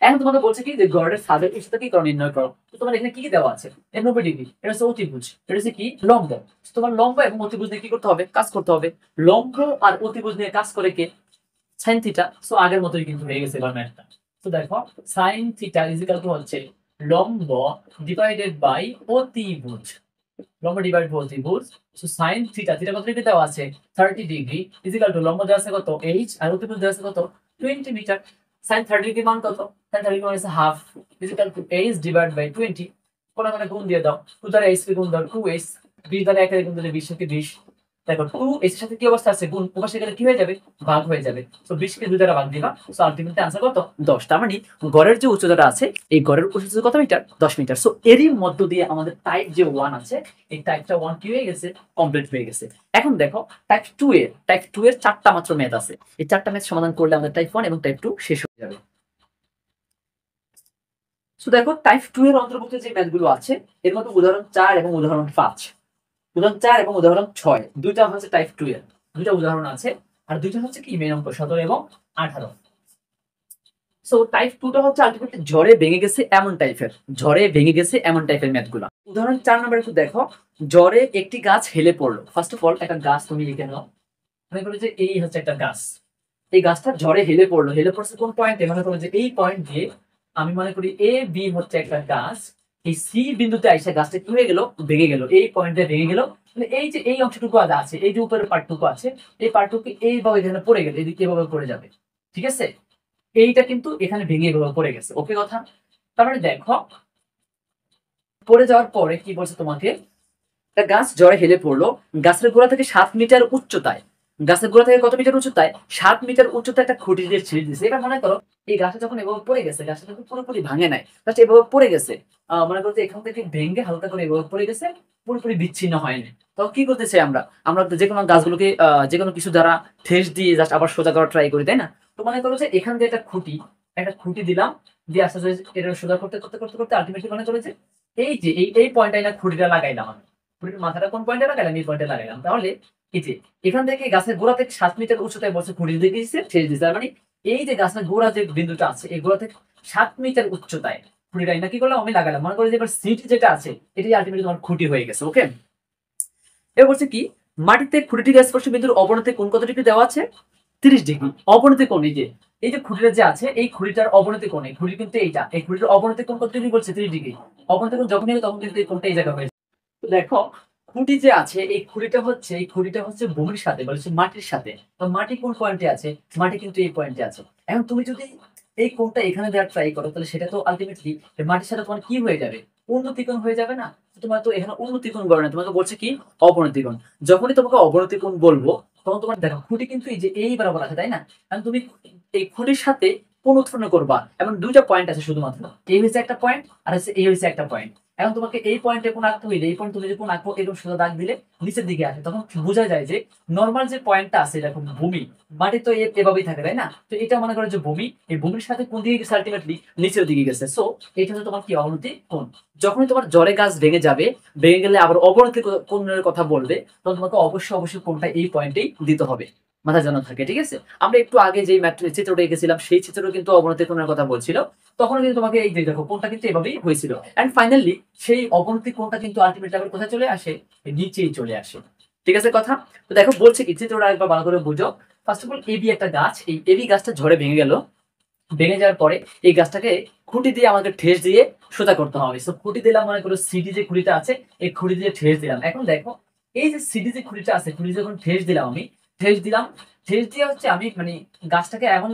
এখন তোমাকে বলছে কি যে গড়ের ছাদের উচ্চতা কি করো, নির্ণয় করো। তো তোমার এখানে কি কি দেওয়া আছে, 90 ডিগ্রি, এটা হচ্ছে অতিভুজ, এটা হচ্ছে কি লম্ব। তোমার লম্ব এবং অতিভুজ নিয়ে কি করতে হবে, কাজ করতে হবে। লম্ব আর অতিভুজ নিয়ে কাজ করে কে, সাইন থিটা। সো আগের মতোই কিন্তু হয়ে গেছে এবার ম্যাথটা। তো দেখো sign theta is equal to হচ্ছে লম্ব ডিভাইডেড বাই অতিভুজ, লম্ব ডিভাইড বাই অতিভুজ। সো সাইন থিটা, থিটা কত ডিগ্রি দেওয়া আছে, 30 ডিগ্রি, ইজ ইকুয়াল টু লম্ব দেওয়া আছে কত h, আর অতিভুজ দেওয়া আছে কত 20 মিটার। সাইন 30 ডিগ্রি মান কত, সাইন 30 মান হচ্ছে half, is equal to h divide by 20, কোন মানে গুণ দিয়ে দাও, 2 দ্বারা h কে গুণ দাও 2h, 20 দ্বারা 1 এর গুণ দিলে 20 কে 20, দেখো 2 এর সাথে কি অবস্থা আছে, গুণ, ওপাশে গেলে কি হয়ে যাবে, ভাগ হয়ে যাবে। সো 20 কে 2 দ্বারা ভাগ দিবা, সো আলটিমেটলি आंसर কত 10। তার মানে গড়ের যে উচ্চতাটা আছে, এই গড়ের উচ্চতা কত মিটার, 10 মিটার। সো এরই মধ্য দিয়ে আমাদের টাইপ যে 1 আছে, এই টাইপটা 1 কি হয়ে গেছে, কমপ্লিট হয়ে গেছে। এখন দেখো টাইপ 2 এর 4টা মাত্র ম্যাথ আছে, এই 4টা ম্যাথ সমাধান করলে আমাদের টাইপ 1 এবং টাইপ 2 শেষ হয়ে যাবে। সো দেখো টাইপ 2 এর অন্তর্ভুক্ত যে ম্যাথগুলো আছে, এর মধ্যে উদাহরণ 4 এবং উদাহরণ 5, উদাহরণ 4 এবং উদাহরণ 6, দুইটা হচ্ছে টাইপ 2 এর, দুইটা উদাহরণ আছে, আর দুইটা হচ্ছে কি মেন অঙ্ক 17 এবং 18। সো টাইপ 2 টা হচ্ছে আলটিমেটলি ঝড়ে ভেঙে গেছে এমন টাইপের, ঝড়ে ভেঙে গেছে এমন টাইপের ম্যাথগুলো। উদাহরণ 4 নম্বরে একটু দেখো, ঝড়ে একটি গাছ হেলে পড়লো। ফার্স্ট অফ অল একটা গাছ তুমি লিখে নাও, মনে করো যে এই হচ্ছে একটা গাছ, এই গাছটা ঝড়ে হেলে পড়লো, হেলে পড়ছে কোন পয়েন্টে, মনে করো যে এই পয়েন্ট দিয়ে আমি মনে করি এ বি হচ্ছে একটা গাছ, এই সি বিন্দুতে আইসা গাছটা কি হয়ে গেল, ভেঙে গেল, এই পয়েন্টে ভেঙে গেল। এই যে এই অংশটুকু আজ আছে, এই যে উপরের পার্টটুকু আছে, এই পার্টটুকু এইভাবে এখানে পড়ে গেল, এদিকে এভাবে পড়ে যাবে, ঠিক আছে? এইটা কিন্তু এখানে ভেঙে এভাবে পড়ে গেছে, ওকে কথা? তার মানে দেখো পড়ে যাওয়ার পরে কি বলছে তোমাকে, একটা গাছ ঝড়ে হেলে পড়লো, গাছের গোড়া থেকে 7 মিটার উচ্চতায়, গাছের গোড়া থেকে কত মিটার উচ্চতায়, 7 মিটার উচ্চতায় একটা খুঁটি দিয়ে ছিঁড়ে দিচ্ছে। এবার মনে করো এই গাছটা যখন এভাবে পড়ে গেছে, গাছটা কিন্তু পুরোপুরি ভাঙে নাই, জাস্ট এভাবে পড়ে গেছে, মনে করো যে এখান থেকে ভেঙে হালকা করে এভাবে পড়ে গেছে, পুরোপুরি বিচ্ছিন্ন হয়নি। তো কি করতে চাই আমরা, আমরা যে কোনো গাছগুলোকে যে কোনো কিছু দ্বারা ঠেস দিয়ে জাস্ট আবার সোজা করার ট্রাই করি, তাই না? তো মনে করো যে এখান দিয়ে একটা খুঁটি দিলাম, দিয়ে আস্তে আস্তে এটা সোজা করতে করতে করতে করতে আলটিমেটলি মনে করো যে এই যে এই পয়েন্টে না খুঁটিটা লাগাইলাম আমি, খুঁটির মাথাটা কোন পয়েন্টে লাগাইলাম, এই পয়েন্টে লাগাইলাম। তাহলে এই যে এখান থেকে গাছের গোড়া থেকে 7 মিটার উচ্চতায় বসে খুঁটি দিয়ে দিচ্ছে, ছেড়ে দিচ্ছে। তার মানে এই যে গাছের গোড়া যে বিন্দুটা আছে, এই গোড়া থেকে 7 মিটার উচ্চতায় খুঁটিটা না কি করলাম, আমি লাগালাম। মনে করো যে এবার সিট যেটা আছে এটাই আলটিমেটলি তোমার খুঁটি হয়ে গেছে, ওকে? এবার বলছে কি, মাটিতে খুঁটিটি স্পর্শ বিন্দুর অবনতি কোণ কত ডিগ্রি দেওয়া আছে, 30 ডিগ্রি। অবনতি কোণ এই যে খুঁটিটা যে আছে, এই খুঁটিটার অবনতি কোণ, এই খুঁটি কিন্তু এইটা, এই খুঁটিটার অবনতি কোণ কত ডিগ্রি বলছে, 30 ডিগ্রি। অবনতি কোণ যখনই হবে তখন কিন্তু এই কোণটা এই জায়গা হয়ে যায়। তো দেখো খুঁটি যে আছে, এই খুঁটিটা হচ্ছে ভূমির সাথে বলেছে মাটির সাথে, তো মাটি কোন পয়েন্টে আছে, মাটি কিন্তু এই পয়েন্টে আছে। এখন তুমি যদি এই কোণটা এখানে দেওয়ার ট্রাই করো, তাহলে সেটা তো আলটিমেটলি মাটির সাথে তোমার কি হয়ে যাবে, উন্নতি কোণ হয়ে যাবে না? তোমার তো এখানে উন্নতি কোণ বলে না, তোমাকে বলছে কি অবনতি কোণ। যখনই তোমাকে অবনতি কোণ বলবো তখন তোমার দেখো খুঁটি কিন্তু এই যে এই বরাবর আছে, তাই না? কারণ তুমি এই খুঁটির সাথে কোণ উৎপন্ন করবা, এবং দুইটা পয়েন্ট আছে শুধুমাত্র, এই হচ্ছে একটা পয়েন্ট আর হচ্ছে এই হচ্ছে একটা পয়েন্ট। এখন তোমাকে এই পয়েন্টে কোন আঁকতে হইলে, এই পয়েন্ট তুমি যদি কোন আঁকবো এরকম সোজা দাগ দিলে নিচের দিকে আসে, তখন বোঝা যায় যে নর্মাল যে পয়েন্টটা আছে এরকম ভূমি, মাটি তো এভাবেই থাকে, তাই না? তো এটা মনে করো যে ভূমি, এই ভূমির সাথে কোন দিকে গেছে, আলটিমেটলি নিচের দিকে গেছে। সো এটা হচ্ছে তোমার কি অবনতি কোণ। যখনই তোমার জ্বরে গাছ ভেঙে যাবে, ভেঙে গেলে আবার অবনতি কোণের কথা বলবে, তখন তোমাকে অবশ্যই কোণটা এই পয়েন্টেই দিতে হবে, মাথা জানা থাকে, ঠিক আছে? আমরা একটু আগে যে চিত্রটা এঁকেছিলাম সেই চিত্র কিন্তু অবনতি কোণের কথা বলছিল, তখন কিন্তু তোমাকে এই যে দেখো কোণটা কিন্তু এভাবেই হয়েছিল, এন্ড ফাইনালি সেই অবনতি কোণটা কিন্তু আলটিমেটলি আবার কোথায় চলে আসে, নিচেই চলে আসে, ঠিক আছে কথা? তো দেখো বলছে কি, চিত্রটা একবার ভালো করে বুঝো। ফার্স্ট অফ অল এবি একটা গাছ, এই এবি গাছটা ঝড়ে ভেঙে গেল, ভেঙে যাওয়ার পরে এই গাছটাকে খুঁটি দিয়ে আমাদের ঠেস দিয়ে সোজা করতে হবে। সো খুঁটি দিলাম, মনে করো সিডি যে খুঁটিটা আছে এই খুঁটি দিয়ে ঠেস দিলাম। এখন দেখো এই যে সিডি যে খুঁটিটা আছে, খুঁটি যখন ঠেস দিলাম, আমি ঠেস দিলাম, ঠেস দিয়ে হচ্ছে আমি মানে গাছটাকে এমন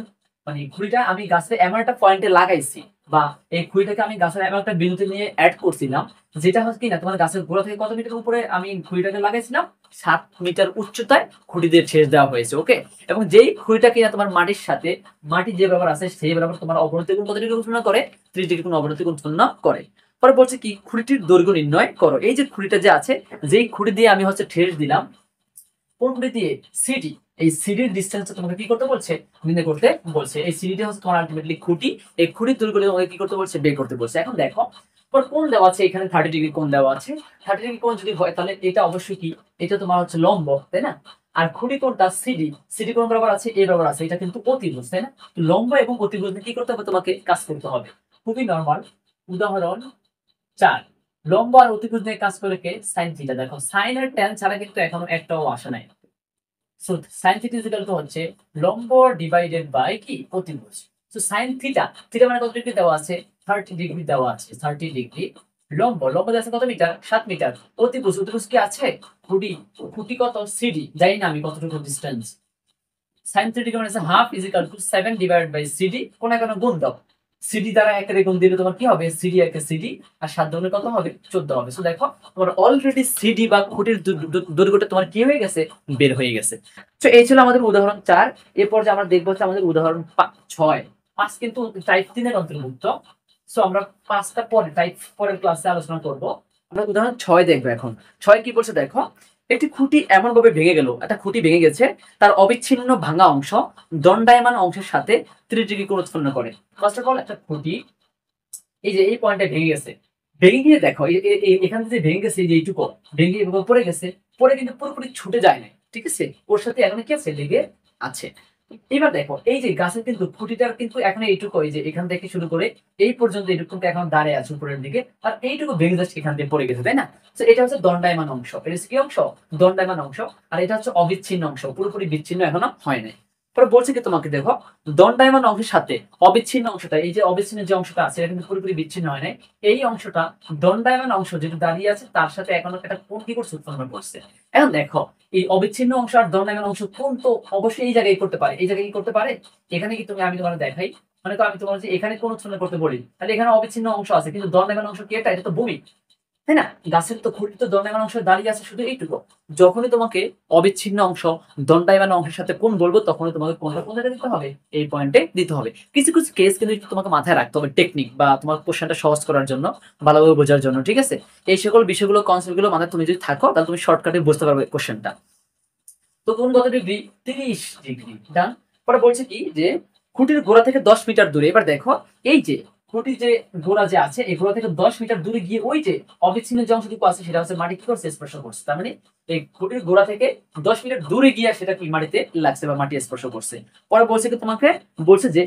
মানে খুঁটিটা আমি গাছের এমন একটা পয়েন্টে লাগাইছি, বা এই খুঁটিটাকে আমি গাছের এমন একটা বিন্দুতে নিয়ে অ্যাড করছিলাম, যেটা হচ্ছে কি না তোমার গাছের গোড়া থেকে কত মিটার উপরে আমি খুঁটিটাকে লাগাইছিলাম, 7 মিটার উচ্চতায় খুঁটি দিয়ে ঠেস দেওয়া হয়েছে, ওকে? এবং যেই খুঁটিটা কিনা তোমার মাটির সাথে, মাটি যে বরাবর আছে সেই বরাবর তোমার অবনতি কোণ কত ডিগ্রি উৎপন্ন করে, 30 ডিগ্রি কোণ অবনতি কোণ উৎপন্ন করে। পরে বলছে কি খুঁটিটির দৈর্ঘ্য নির্ণয় করো। এই যে খুঁটিটা যে আছে, যেই খুঁটি দিয়ে আমি হচ্ছে ঠেস দিলাম, কোন খুঁটি দিয়ে, সিডি, এই সিডির ডিসটেন্স তোমাকে কি করতে বলছে, নির্ণয় করতে বলছে। এই সিডিটা হচ্ছে তোমার আলটিমেটলি খুঁটি, এই খুঁটির দৈর্ঘ্য তোমাকে কি করতে বলছে, বের করতে বলছে। এখন দেখো পর কোণ দেওয়া আছে, এখানে 30 ডিগ্রি কোণ দেওয়া আছে। 30 ডিগ্রি কোণ যদি হয় তাহলে এটা অবশ্যই কি, এটা তোমার হচ্ছে লম্ব, তাই না? আর খুঁটি কোণটা সিডি, সিডি কোণ বরাবর আছে, এ বরাবর আছে, এটা কিন্তু অতিভুজ, তাই না? তো লম্ব এবং অতিভুজ নিয়ে কি করতে হবে, তোমাকে কাজ করতে হবে। খুবই নরমাল। উদাহরণ 4, লম্ব আর অতিভুজ নিয়ে কাজ করে কে, সাইন থিটা। দেখো সাইন আর ট্যান ছাড়া কিন্তু এখনো একটাও আসে নাই। So sign theta is equal to হচ্ছে লম্ব ডিভাইডেড বাই কি, অতিভুজ। সো সাইন থিটা, থিটা মানে কত ডিগ্রি দেওয়া আছে, 30 ডিগ্রি দেওয়া আছে, 30 ডিগ্রি। লম্ব, লম্ব দেওয়া আছে কত মিটার, 7 মিটার। অতিভুজ, অতিভুজ কি আছে, খুঁটি, খুঁটি কত, সিডি, জানি না আমি কতটুকু ডিস্টেন্স। সাইন 30 মানে half is equal to 7 divided by CD, কোন কোনো গুণ দাও, সিডি দ্বারা একের গুণ দিলে তোমার কি হবে, সিডি একে সিডি, আর 7 গুণে কত হবে, 14 হবে। সো দেখো তোমার অলরেডি সিডি বা খুঁটির দৈর্ঘ্যটা তোমার কি হয়ে গেছে, বের হয়ে গেছে। তো এই ছিল আমাদের উদাহরণ 4। এরপর যে আমরা দেখবো হচ্ছে আমাদের উদাহরণ 6। 5 কিন্তু টাইপ 3 এর অন্তর্ভুক্ত। সো আমরা 5টা পরে টাইপ পরের ক্লাসে আলোচনা করব। আমরা উদাহরণ 6 দেখবো এখন। 6 কি বলছে দেখো, একটি খুঁটি এমন ভাবে ভেঙে গেল, একটা খুঁটি ভেঙে গেছে, তার অবিচ্ছিন্ন ভাঙা অংশ দণ্ডায়মান অংশের সাথে 30 ডিগ্রি কোণ উৎপন্ন করে। ফার্স্ট অফ অল একটা খুঁটি এই যে এই পয়েন্টে ভেঙে গেছে, ভেঙে গিয়ে দেখো এখান থেকে ভেঙে গেছে, এই যে এইটুকু ভেঙে এভাবে পড়ে গেছে, পড়ে কিন্তু পুরোপুরি ছুটে যায় না, ঠিক আছে? ওর সাথে এখন কি আছে, লেগে আছে। এবার দেখো এই যে গাছের কিন্তু খুঁটিটার কিন্তু এখন এইটুকু, এই যে এখান থেকে শুরু করে এই পর্যন্ত এইটুকু কিন্তু এখন দাঁড়িয়ে আছে উপরের দিকে, আর এইটুকু ভেঙে যাচ্ছে এখান থেকে পড়ে গেছে, তাই না? তো এটা হচ্ছে দণ্ডায়মান অংশ, এটা হচ্ছে কি অংশ? দণ্ডায়মান অংশ। আর এটা হচ্ছে অবিচ্ছিন্ন অংশ, পুরোপুরি বিচ্ছিন্ন এখনো হয় নাই। পরে বলছে কি তোমাকে, দেখো দণ্ডায়মান অংশের সাথে অবিচ্ছিন্ন অংশটা, এই যে অবিচ্ছিন্ন যে অংশটা আছে এটা কিন্তু পুরোপুরি বিচ্ছিন্ন হয় নাই। এই অংশটা দণ্ডায়মান অংশ যেটা দাঁড়িয়ে আছে তার সাথে এখনো একটা কোণ কি করছে? উৎপন্ন করছে। এখন দেখো এই অবিচ্ছিন্ন অংশ আর দণ্ডায়মান অংশ কোন তো অবশ্যই এই জায়গায় করতে পারে, এই জায়গায় কি করতে পারে? এখানে কি তুমি, আমি তোমার দেখাই, মানে তো আমি তোমার যে এখানে কোন উৎপন্ন করতে বলি, তাহলে এখানে অবিচ্ছিন্ন অংশ আছে কিন্তু দণ্ডায়মান অংশ কি? এটা তো ভূমি, তাই না? গাছের তো খুঁটি তো দণ্ডায়মান অংশ দাঁড়িয়ে আছে শুধু এইটুকু। যখনই তোমাকে অবিচ্ছিন্ন অংশ দণ্ডায়মান অংশের সাথে কোণ বলবো তখনই তোমাকে কোণটা কোন জায়গায় দিতে হবে? এই পয়েন্টে দিতে হবে। কিছু কিছু কেস কিন্তু একটু তোমাকে মাথায় রাখতে হবে, টেকনিক বা তোমার কোশ্চেনটা সহজ করার জন্য, ভালোভাবে বোঝার জন্য, ঠিক আছে? এই সকল বিষয়গুলো, কনসেপ্ট গুলো মাথায় তুমি যদি থাকো তাহলে তুমি শর্টকাটে বুঝতে পারবে কোশ্চেনটা। তো কোন কত ডিগ্রি? 30 ডিগ্রি, ডান। পরে বলছে কি যে খুঁটির গোড়া থেকে 10 মিটার দূরে। এবার দেখো এই যে খুঁটির যে গোড়া যে আছে এই গোড়া থেকে 10 মিটার দূরে গিয়ে ওই যে অবিচ্ছিন্ন যে অংশটুকু আছে সেটা হচ্ছে মাটি কি করছে? স্পর্শ করছে। তার মানে এই খুঁটির গোড়া থেকে 10 মিটার দূরে গিয়ে সেটা কি মাটিতে লাগছে বা মাটি স্পর্শ করছে। পরে বলছে কি তোমাকে, বলছে যে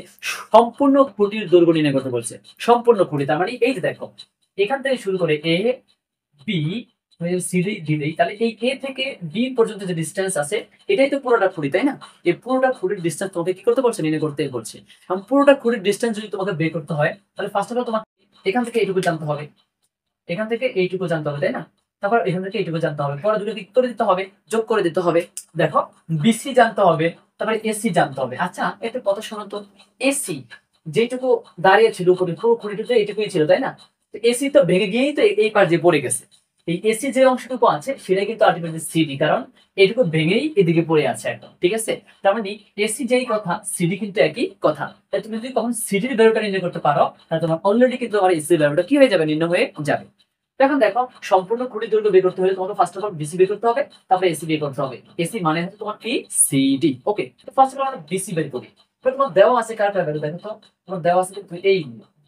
সম্পূর্ণ খুঁটির দৈর্ঘ্য নির্ণয় করতে বলছে। সম্পূর্ণ খুঁটি তার মানে এই যে দেখো এখান থেকে শুরু করে এ বি সিডি দিলেই তাহলে এই এ থেকে বি পর্যন্ত যে ডিসটেন্স আছে এটাই তো পুরোটা খুঁড়ি, তাই না? এই পুরোটা খুঁড়ির ডিসটেন্স তোমাকে কি করতে বলছে? নির্ণয় করতে বলছে। এবং পুরোটা খুঁড়ির ডিসটেন্স যদি তোমাকে বের করতে হয় তাহলে ফার্স্ট অফ অল তোমাকে এখান থেকে এইটুকু জানতে হবে, এখান থেকে এইটুকু জানতে হবে, তাই না? তারপর এখান থেকে এইটুকু জানতে হবে, পরে দুটো কি করে দিতে হবে? যোগ করে দিতে হবে। দেখো বিসি জানতে হবে, তারপরে এসি জানতে হবে। আচ্ছা এটা কত শোনো তো, এসি যেটুকু দাঁড়িয়ে ছিল উপরে পুরো খুঁড়িটা এইটুকুই ছিল, তাই না? এসি তো ভেঙে গিয়েই তো এই পার যে পড়ে গেছে। এই এসি যে অংশটুকু আছে সেটাই কিন্তু আলটিমেটলি সিডি, কারণ এইটুকু ভেঙেই এদিকে পড়ে আছে একদম, ঠিক আছে? তার মানে এসি যেই কথা সিডি কিন্তু একই কথা। তাই তুমি যদি কখন সিডির ভ্যালুটা নির্ণয় করতে পারো তাহলে তোমার অলরেডি কিন্তু তোমার এসি ভ্যালুটা কি হয়ে যাবে? নির্ণয় হয়ে যাবে। তো এখন দেখো সম্পূর্ণ খুঁটির দৈর্ঘ্য বের করতে হলে তোমাকে ফার্স্ট অফ অল বিসি বের করতে হবে, তারপরে এসি বের করতে হবে। এসি মানে হচ্ছে তোমার কি? সিডি। ওকে, তো ফার্স্ট অফ অল আমরা বিসি বের করি। তো তোমার দেওয়া আছে কার কার ভ্যালু? দেখো তো তোমার দেওয়া আছে কিন্তু এই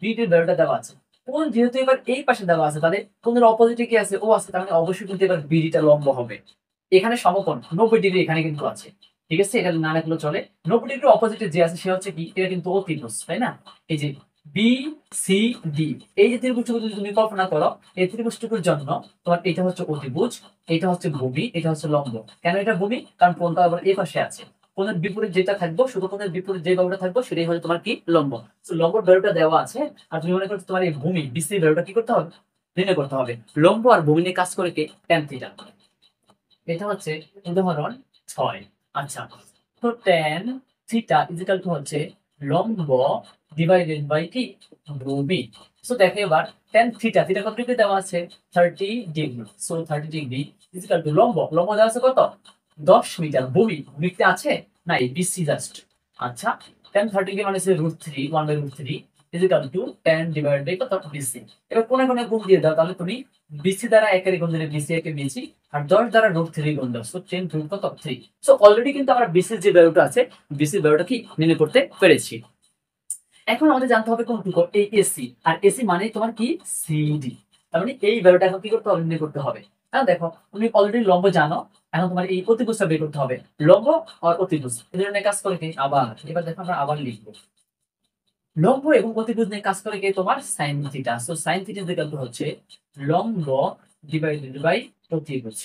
বিটির ভ্যালুটা দেওয়া আছে। কোন যেহেতু এবার এই পাশে দেওয়া আছে তাহলে কোণের অপোজিটে কি আছে? ও আছে, তার মানে অবশ্যই কিন্তু এবার বিডিটা লম্ব হবে। এখানে সমকোণ 90 ডিগ্রি এখানে কিন্তু আছে, ঠিক আছে? এটা না রাখলেও চলে। 90 ডিগ্রি অপোজিটে যে আছে সে হচ্ছে কি? এটা কিন্তু অতিভুজ, তাই না? এই যে বি সি ডি, এই যে ত্রিভুজটুকু যদি তুমি কল্পনা করো এই ত্রিভুজটুকুর জন্য তোমার এটা হচ্ছে অতিভুজ, এটা হচ্ছে ভূমি, এটা হচ্ছে লম্ব। কেন এটা ভূমি? কারণ কোণটা আবার এই পাশে আছে। কোণের বিপরীত যেটা থাকবো, শুধু কোণের বিপরীত যে বাহুটা থাকবো সেটাই হচ্ছে তোমার কি? লম্ব। তো লম্বর ভ্যালুটা দেওয়া আছে আর তুমি মনে করছো তোমার এই ভূমি বিসি ভ্যালুটা কি করতে হবে? নির্ণয় করতে হবে। লম্ব আর ভূমি নিয়ে কাজ করে কে? Tan theta. এটা হচ্ছে উদাহরণ 6। আচ্ছা, তো ট্যান থিটা ইজিক্যাল টু হচ্ছে লম্ব ডিভাইডেড বাই কি? ভূমি। সো দেখো এবার ট্যান থিটা, থিটা কত ডিগ্রি দেওয়া আছে? 30 degree. So 30 degree is equal to লম্ব, লম্ব দেওয়া আছে কত? 10 মিটার। ভূমি, ভূমিতে আছে না? এই বিসি জাস্ট। আচ্ছা, ট্যান 30 মানে হচ্ছে √3, 1/√3 is equal to tan divided by কত? বিসি। এবার কোণে কোণে গুণ দিয়ে দাও, তাহলে তুমি বিসি দ্বারা একের গুণ দিলে বিসি একে বিসি, আর 10 দ্বারা √3 গুণ দাও, সো 10 √3 কত? 3। সো অলরেডি কিন্তু আমরা বিসির যে ভ্যালুটা আছে বিসির ভ্যালুটা কি নির্ণয় করতে পেরেছি। এখন আমাদের জানতে হবে কোনটুকু? এই এসি, আর এসি মানে তোমার কি? সিডি। তার মানে এই ভ্যালুটা এখন কি করতে হবে? নির্ণয় করতে হবে। এখন দেখো তুমি অলরেডি লম্ব জানো, এখন তোমার এই অতিভুজটা বের করতে হবে। লম্ব আর অতিভুজ এদের নিয়ে কাজ করে কি? আবার এবার দেখো আমরা আবার লিখবো লম্ব এবং অতিভুজ নিয়ে কাজ করে কে? তোমার sine theta. So sign theta equal to হচ্ছে লম্ব ডিভাইডেড বাই অতিভুজ।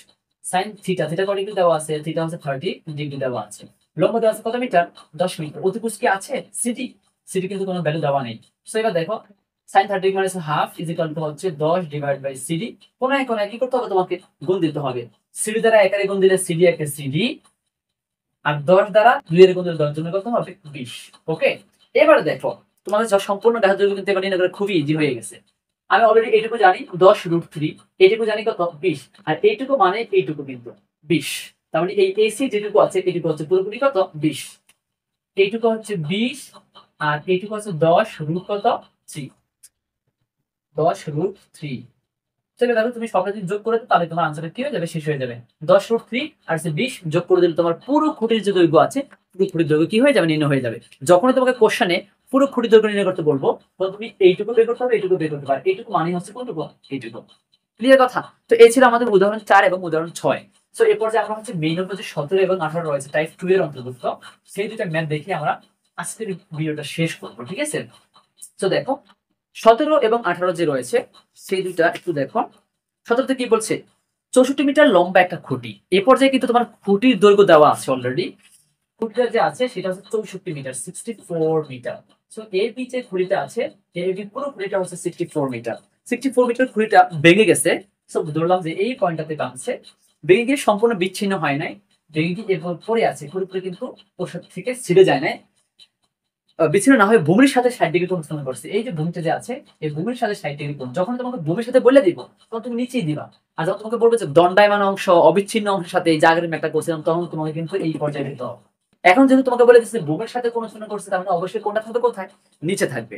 সাইন থিটা, থিটা কত ডিগ্রি দেওয়া আছে? থিটা হচ্ছে 30 ডিগ্রি দেওয়া আছে। লম্ব দেওয়া আছে কত মিটার? 10 মিটার। অতিভুজ কি আছে? সিডি, সিডি কিন্তু কোনো ভ্যালু দেওয়া নেই। সো এবার দেখো সাইন 30 মানে হাফ ইজ ইকুয়াল টু হচ্ছে 10 ডিভাইড বাই সিডি। কোনায় কোনায় কি করতে হবে? তোমাকে গুণ দিতে হবে। সিডি দ্বারা একারে গুণ দিলে সিডি একে সিডি, আর 10 দ্বারা 2 এর গুণ দিলে 10 জন্য কত হবে? 20। ওকে, এবারে দেখো তোমাদের সম্পূর্ণ গাছের দৈর্ঘ্য কিন্তু এবার নির্ণয় করা খুবই ইজি হয়ে গেছে। আমি অলরেডি এইটুকু জানি 10√3, এইটুকু জানি কত? 20, আর এইটুকু মানে এইটুকু কিন্তু 20। তার মানে এই এসি যেটুকু আছে এইটুকু হচ্ছে পুরোপুরি কত? 20। এইটুকু হচ্ছে 20 আর এইটুকু হচ্ছে 10 কত? 3, 10√3। সেটা দেখো তুমি সবটা যদি যোগ করে দাও তাহলে তোমার আনসারটা কি হয়ে যাবে? শেষ হয়ে যাবে। 10√3 আর 20 যোগ করে দিলে তোমার পুরো খুঁটির যে দৈর্ঘ্য আছে পুরো খুঁটির দৈর্ঘ্য কি হয়ে যাবে? নির্ণয় হয়ে যাবে। যখনই তোমাকে কোশ্চেনে পুরো খুঁটির দৈর্ঘ্য নির্ণয় করতে বলবো তখন তুমি এইটুকু বের করতে হবে, এইটুকু বের করতে পারবে। এইটুকু মানে হচ্ছে কোনটুকু? এইটুকু। ক্লিয়ার কথা? তো এই ছিল আমাদের উদাহরণ 4 এবং উদাহরণ 6। সো এ পর্যায়ে আমরা হচ্ছে মেইন যে 17 এবং 18 রয়েছে টাইপ 2 এর অন্তর্ভুক্ত, সেই দুইটা ম্যাথ দেখে আমরা আজকের ভিডিওটা শেষ করবো, ঠিক আছে? তো দেখো 17 এবং 18 যে রয়েছে সেই দুইটা একটু দেখো। 17তে কি বলছে, 64 মিটার লম্বা একটা খুঁটি। এ পর্যায়ে কিন্তু তোমার খুঁটির দৈর্ঘ্য দেওয়া আছে অলরেডি। খুঁটিটা যে আছে সেটা হচ্ছে 64 মিটার, 64 মিটার। সো এর পিছে খুঁটিটা আছে, এর পুরো খুঁটিটা হচ্ছে 64 মিটার। 64 মিটার খুঁটিটা ভেঙে গেছে। সো ধরলাম যে এই পয়েন্টটাতে ভাঙছে, ভেঙে গিয়ে সম্পূর্ণ বিচ্ছিন্ন হয় নাই, ভেঙে গিয়ে এরপর পড়ে আছে, পুরোপুরি কিন্তু ওর সাথে থেকে ছিঁড়ে যায় নাই, বিচ্ছিন্ন না হয়ে ভূমির সাথে 60 ডিগ্রি কোণ স্থাপন করছে। এই যে ভূমিটা যে আছে এই ভূমির সাথে 60 ডিগ্রি কোণ, যখন তোমাকে ভূমির সাথে বলে দিব তখন তুমি নিচেই দিবা। আর যখন তোমাকে বলবে যে দণ্ডায়মান অংশ অবিচ্ছিন্ন অংশের সাথে এই জায়গার একটা করছিলাম, তখন তোমাকে কিন্তু এই পর্যায়ে দিতে হবে। এখন যেহেতু তোমাকে বলে দিচ্ছে ভূমির সাথে কোণ স্থাপন করছে, তার মানে অবশ্যই কোণটা থাকবে কোথায়, নিচে থাকবে।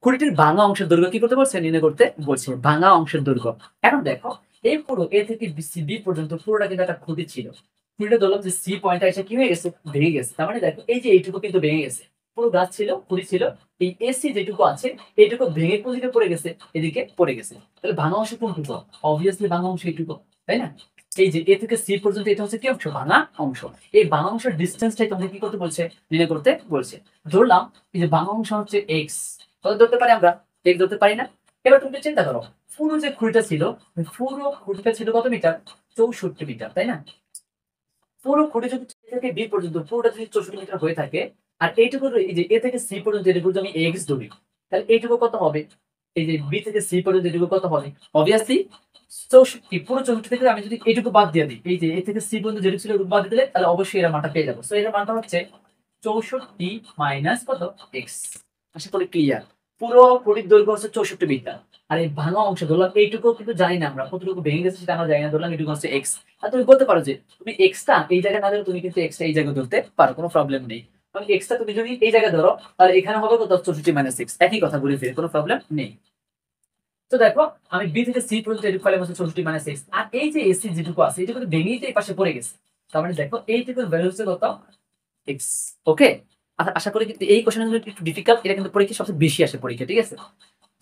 খুঁটিটির ভাঙা অংশের দৈর্ঘ্য কি করতে বলছে, নির্ণয় করতে বলছে, ভাঙা অংশের দৈর্ঘ্য। এখন দেখো এই পুরো এ থেকে বি পর্যন্ত পুরোটা কিন্তু একটা খুঁটি ছিল। খুঁটিটা ধরলাম যে সি পয়েন্টটা এসে কি হয়ে গেছে, ভেঙে গেছে। তার মানে দেখো এই যে এইটুকু কিন্তু ভেঙে গেছে, পুরো গাছ ছিল, খুঁটি ছিল, এই এসি যেটুকু আছে এইটুকু ভেঙে কোন দিকে পড়ে গেছে, এদিকে পড়ে গেছে। তাহলে ভাঙা অংশ কোনটুকু, অবভিয়াসলি ভাঙা অংশ এইটুকু, তাই না? এই যে এ থেকে সি পর্যন্ত এটা হচ্ছে কি অংশ, ভাঙা অংশ। এই ভাঙা অংশের ডিস্টেন্সটাই তোমাকে কি করতে বলছে, নির্ণয় করতে বলছে। ধরলাম এই যে ভাঙা অংশ হচ্ছে এক্স, কত ধরতে পারি আমরা, এক ধরতে পারি না? এবার তুমি চিন্তা করো, পুরো যে খুঁটিটা ছিল, পুরো খুঁটিটা ছিল কত মিটার, 64 মিটার, তাই না? পুরো খুঁটি যদি A থেকে বি পর্যন্ত পুরোটা যদি 64 মিটার হয়ে থাকে, আর এইটুকু এই যে এ থেকে সি পর্যন্ত এটুকু যদি আমি এক্স ধরি, তাহলে এইটুকু কত হবে, এই যে বি থেকে সি পর্যন্ত এটুকু কত হবে, অবভিয়াসলি 64। পুরো 64 থেকে আমি যদি এইটুকু বাদ দিয়ে দিই, এই যে এ থেকে সি পর্যন্ত যেটুকু ছিল ওটুকু বাদ দিলে, তাহলে অবশ্যই এর মানটা পেয়ে যাবো। সো এর মানটা হচ্ছে 64 মাইনাস কত, এক্স। আশা করি ক্লিয়ার। পুরো খুঁটির দৈর্ঘ্য হচ্ছে 64 মিটার, আর এই ভাঙা অংশ ধরলাম এইটুকু কিন্তু জানি না আমরা কতটুকু ভেঙে গেছে সেটা আমরা জানি না, ধরলাম এইটুকু হচ্ছে এক্স। আর তুমি বলতে পারো যে তুমি এক্সটা এই জায়গায় না ধরে তুমি কিন্তু এক্সটা এই জায়গায় ধরতে পারো, কোনো প্রবলেম নেই। কারণ এক্সটা তুমি যদি এই জায়গায় ধরো তাহলে এখানে হবে কত, 64 মাইনাস এক্স, একই কথা বলে ফিরে, কোনো প্রবলেম নেই। তো দেখো আমি বি থেকে সি পর্যন্ত এটুকু পাইলাম হচ্ছে 64 মাইনাস এক্স, আর এই যে এসি যেটুকু আছে এটুকু ভেঙেই তো এই পাশে পড়ে গেছে। তার মানে দেখো এইটুকুর ভ্যালু হচ্ছে কত, এক্স। ওকে, আশা করি কিন্তু এই কোশ্চেনগুলো একটু ডিফিকাল্ট, এটা কিন্তু পরীক্ষা সবচেয়ে বেশি আসে পরীক্ষা, ঠিক আছে?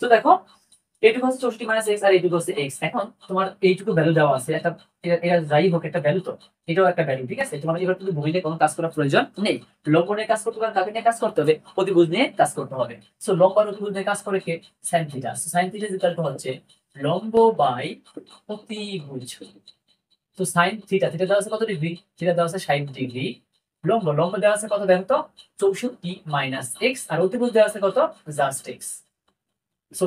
তো দেখো এইটুকু হচ্ছে 64 মাইনাস এক্স, আর এইটুকু হচ্ছে এক্স। এখন তোমার এইটুকু ভ্যালু দেওয়া আছে একটা, এটা যাই হোক একটা ভ্যালু, তো এটাও একটা ভ্যালু, ঠিক আছে? তোমার এবার কিন্তু ভূমি নিয়ে কোনো কাজ করার প্রয়োজন নেই। লম্ব নিয়ে কাজ করতে হবে, কাকে নিয়ে কাজ করতে হবে, অতিভুজ নিয়ে কাজ করতে হবে। সো লম্ব আর অতিভুজ নিয়ে কাজ করে কে, sine theta. Sine theta equal to হচ্ছে লম্ব বাই অতিভুজ। তো সাইন থিটা, থিটা দেওয়া আছে কত ডিগ্রি, থিটা দেওয়া আছে 60 ডিগ্রি। লম্ব, লম্ব দেওয়া আছে কত দেখো তো, 64 মাইনাস এক্স, আর অতিভুজ দেওয়া আছে কত, just X. So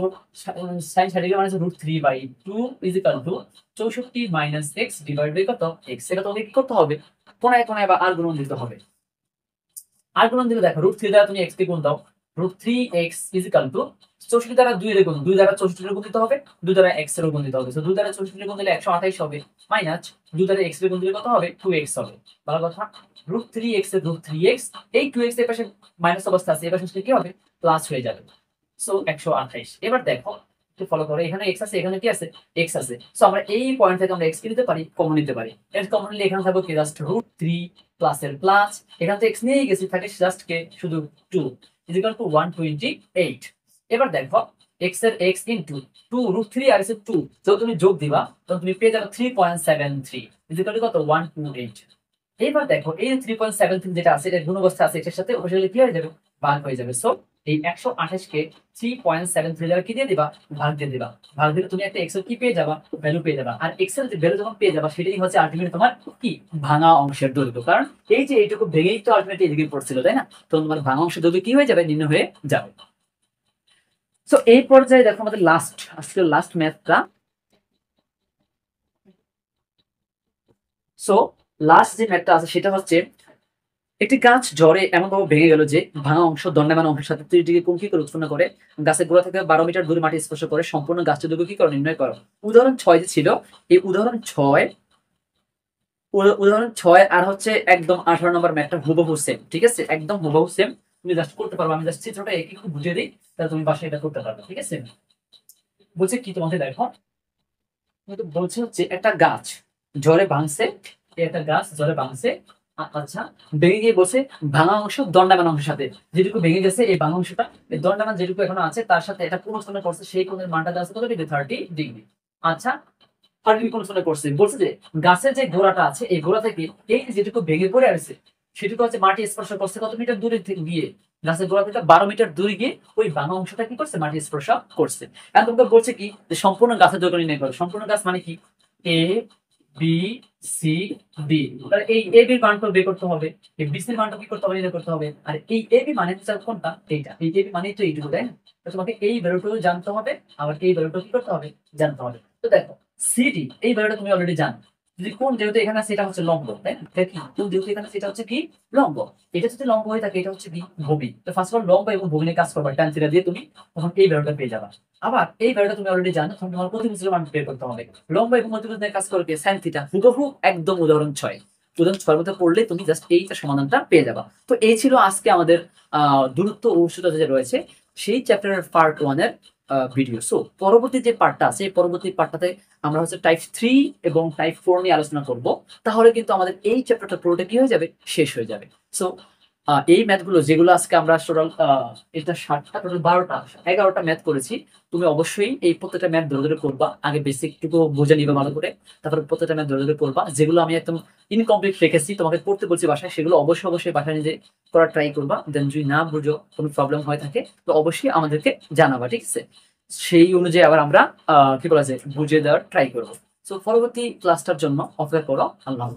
sine 60 degree মানে √3/2 is equal to 64 minus X divide by কত, এক্স। এটা তোমাকে কি করতে হবে, কোনায় কোনায় বা আর গুণন দিতে হবে। আর গুণন দিলে দেখো √3 দ্বারা তুমি এক্স কে গুণ দাও, √3x ইজ ইকুয়াল টু 64 দ্বারা 2 এর গুণ, 2 দ্বারা 64 এর গুণ দিতে হবে, 2 দ্বারা x এর গুণ দিতে হবে। সো 2 দ্বারা 64 এর গুণ দিলে 128 হবে, মাইনাস 2 দ্বারা x এর গুণ দিলে কত হবে, 2x হবে। ভালো কথা, √3x এর √3x, এই 2x এর পাশে মাইনাস অবস্থা আছে, এর পাশে কি হবে, প্লাস হয়ে যাবে। সো 128। এবার দেখো একটু ফলো করো, এখানে x আছে, এখানে কি আছে, x আছে। সো আমরা এই পয়েন্ট থেকে আমরা x কি নিতে পারি, কমন নিতে পারি। এর কমন নিলে এখানে থাকবে কি, জাস্ট √3 প্লাস এর প্লাস, এখান থেকে x নিয়ে গেছি, থাকে জাস্ট কে শুধু 2 ইজ ইকুয়াল টু 128। এবার দেখো x এর x ইনটু 2 √3 আর এসে 2, যখন তুমি যোগ দিবা তখন তুমি পেয়ে যাবে 3.73 ইজ ইকুয়াল টু কত, 128। এবার দেখো এই 3.73 যেটা আছে এটা গুণ অবস্থা আছে, এর সাথে অবশ্যই কি হয়ে যাবে, ভাগ হয়ে যাবে। সো এই 128 কে 3.73 দ্বারা কি দিয়ে দিবা, ভাগ দিয়ে দিবা। ভাগ দিলে তুমি একটা x এর কি পেয়ে যাবা, ভ্যালু পেয়ে যাবা। আর x এর যে ভ্যালু যখন পেয়ে যাবা সেটাই হচ্ছে আলটিমেট তোমার কি, ভাঙা অংশের দৈর্ঘ্য। কারণ এই যে এইটুকু ভেঙেই তো আলটিমেট এদিকে পড়ছিল, তাই না? তো তোমার ভাঙা অংশের দৈর্ঘ্য কি হয়ে যাবে, নির্ণয় হয়ে যাবে। সো এই পর্যায়ে দেখো আমাদের লাস্ট, আজকে লাস্ট ম্যাথটা। সো লাস্ট যে ম্যাথটা আছে সেটা হচ্ছে, একটি গাছ ঝড়ে এমন ভাবে ভেঙে গেল যে ভাঙা অংশ দণ্ডায়মান অংশের সাথে 30 ডিগ্রি কোণ কি করে উৎপন্ন করে, গাছের গোড়া থেকে 12 মিটার দূরে মাটি স্পর্শ করে সম্পূর্ণ গাছটির দৈর্ঘ্য কি করে নির্ণয় করো। উদাহরণ 6 যে ছিল, এই উদাহরণ 6 আর হচ্ছে একদম 18 নম্বর ম্যাথটা হুবহু সেম, ঠিক আছে? একদম হুবহু সেম, তুমি জাস্ট করতে পারবে। আমি জাস্ট চিত্রটা একটু বুঝিয়ে দিই, তাহলে তুমি বাসায় এটা করতে পারবে, ঠিক আছে? বলছে কি, তোমাকে দেখো বলছে হচ্ছে একটা গাছ ঝড়ে ভাঙছে, একটা গাছ ঝড়ে ভাঙছে। আচ্ছা, ভেঙে গিয়ে বসে ভাঙা অংশ দণ্ডায়মান অংশের সাথে যেটুকু ভেঙে গেছে, এই ভাঙা অংশটা এই দণ্ডায়মান যেটুকু এখনো আছে তার সাথে এটা পুনঃস্থাপন করছে, সেই কোণের মানটা দেওয়া আছে কত ডিগ্রি, 30 ডিগ্রি। আচ্ছা, শারীরিক অনুশীলনে করছে, বলছে যে গাছের যে গোড়াটা আছে এই গোড়া থেকে এই যেটুকু ভেঙে পড়ে আসছে সেটুকু হচ্ছে মাটি স্পর্শ করছে কত মিটার দূরে গিয়ে, গাছের গোড়া থেকে 12 মিটার দূরে গিয়ে ওই ভাঙা অংশটা কি করছে মাটি স্পর্শ করছে। এখন তোমাকে বলছে কি যে সম্পূর্ণ গাছের দৈর্ঘ্য নির্ণয় করো। সম্পূর্ণ গাছ মানে কি এ বি সি ডি, তাহলে এই এ বির মানটা বের করতে হবে, এই বি সির মানটা কি করতে হবে নির্ণয় করতে হবে, আর এই এ বি মানে হচ্ছে কোনটা এইটা, এই এ বি মানে তো এইটুকু, তাই না? তো তোমাকে এই ভ্যালুটাও জানতে হবে, আবার এই ভ্যালুটাও কি করতে হবে জানতে হবে। তো দেখো সিডি এই ভ্যালুটা তুমি অলরেডি জানো, যদি কোন যেহেতু এখানে সেটা হচ্ছে লম্ব, তাই না? দেখি কোন যেহেতু এখানে সেটা হচ্ছে কি লম্ব, এটা যদি লম্ব হয়ে থাকে এটা হচ্ছে কি ভূমি। তো ফার্স্ট অফ অল লম্ব এবং ভূমি নিয়ে কাজ করবা, tan থিটা দিয়ে তুমি তখন এই ভ্যালুটা পেয়ে যাবা। আবার এই ভ্যালুটা তুমি অলরেডি জানো, তখন তোমার প্রতিভুজের মান বের করতে হবে। লম্ব এবং অতিভুজ নিয়ে কাজ করবে sin থিটা, হুবহু একদম উদাহরণ 6। উদাহরণ 6 মধ্যে পড়লে তুমি জাস্ট এইটা সমাধানটা পেয়ে যাবা। তো এই ছিল আজকে আমাদের দূরত্ব ও উচ্চতা যে রয়েছে সেই চ্যাপ্টারের পার্ট 1 এর ভিডিও। সো পরবর্তী যে পার্টটা আছে এই পরবর্তী পার্টটাতে আমরা হচ্ছে টাইপ 3 এবং টাইপ 4 নিয়ে আলোচনা করব। তাহলে কিন্তু আমাদের এই চ্যাপ্টারটা পুরোটা কি হয়ে যাবে, শেষ হয়ে যাবে। সো এই ম্যাথগুলো যেগুলো আজকে আমরা টোটাল এটা 7টা টোটাল 12টা 11টা ম্যাথ করেছি, তুমি অবশ্যই এই প্রত্যেকটা ম্যাথ ধরে ধরে করবা। আগে বেসিকটুকু বুঝে নিবে ভালো করে, তারপর প্রত্যেকটা ম্যাথ ধরে ধরে করবা। যেগুলো আমি একদম ইনকমপ্লিট রেখেছি তোমাকে পড়তে বলছি বাসায়, সেগুলো অবশ্যই অবশ্যই বাসায় নিজে করার ট্রাই করবা। দেন যদি না বুঝো, কোনো প্রবলেম হয়ে থাকে তো অবশ্যই আমাদেরকে জানাবা, ঠিক আছে? সেই অনুযায়ী আবার আমরা কি বলা যায় বুঝিয়ে দেওয়ার ট্রাই করবো। সো পরবর্তী ক্লাসটার জন্য অপেক্ষা করো। আল্লাহ হাফেজ।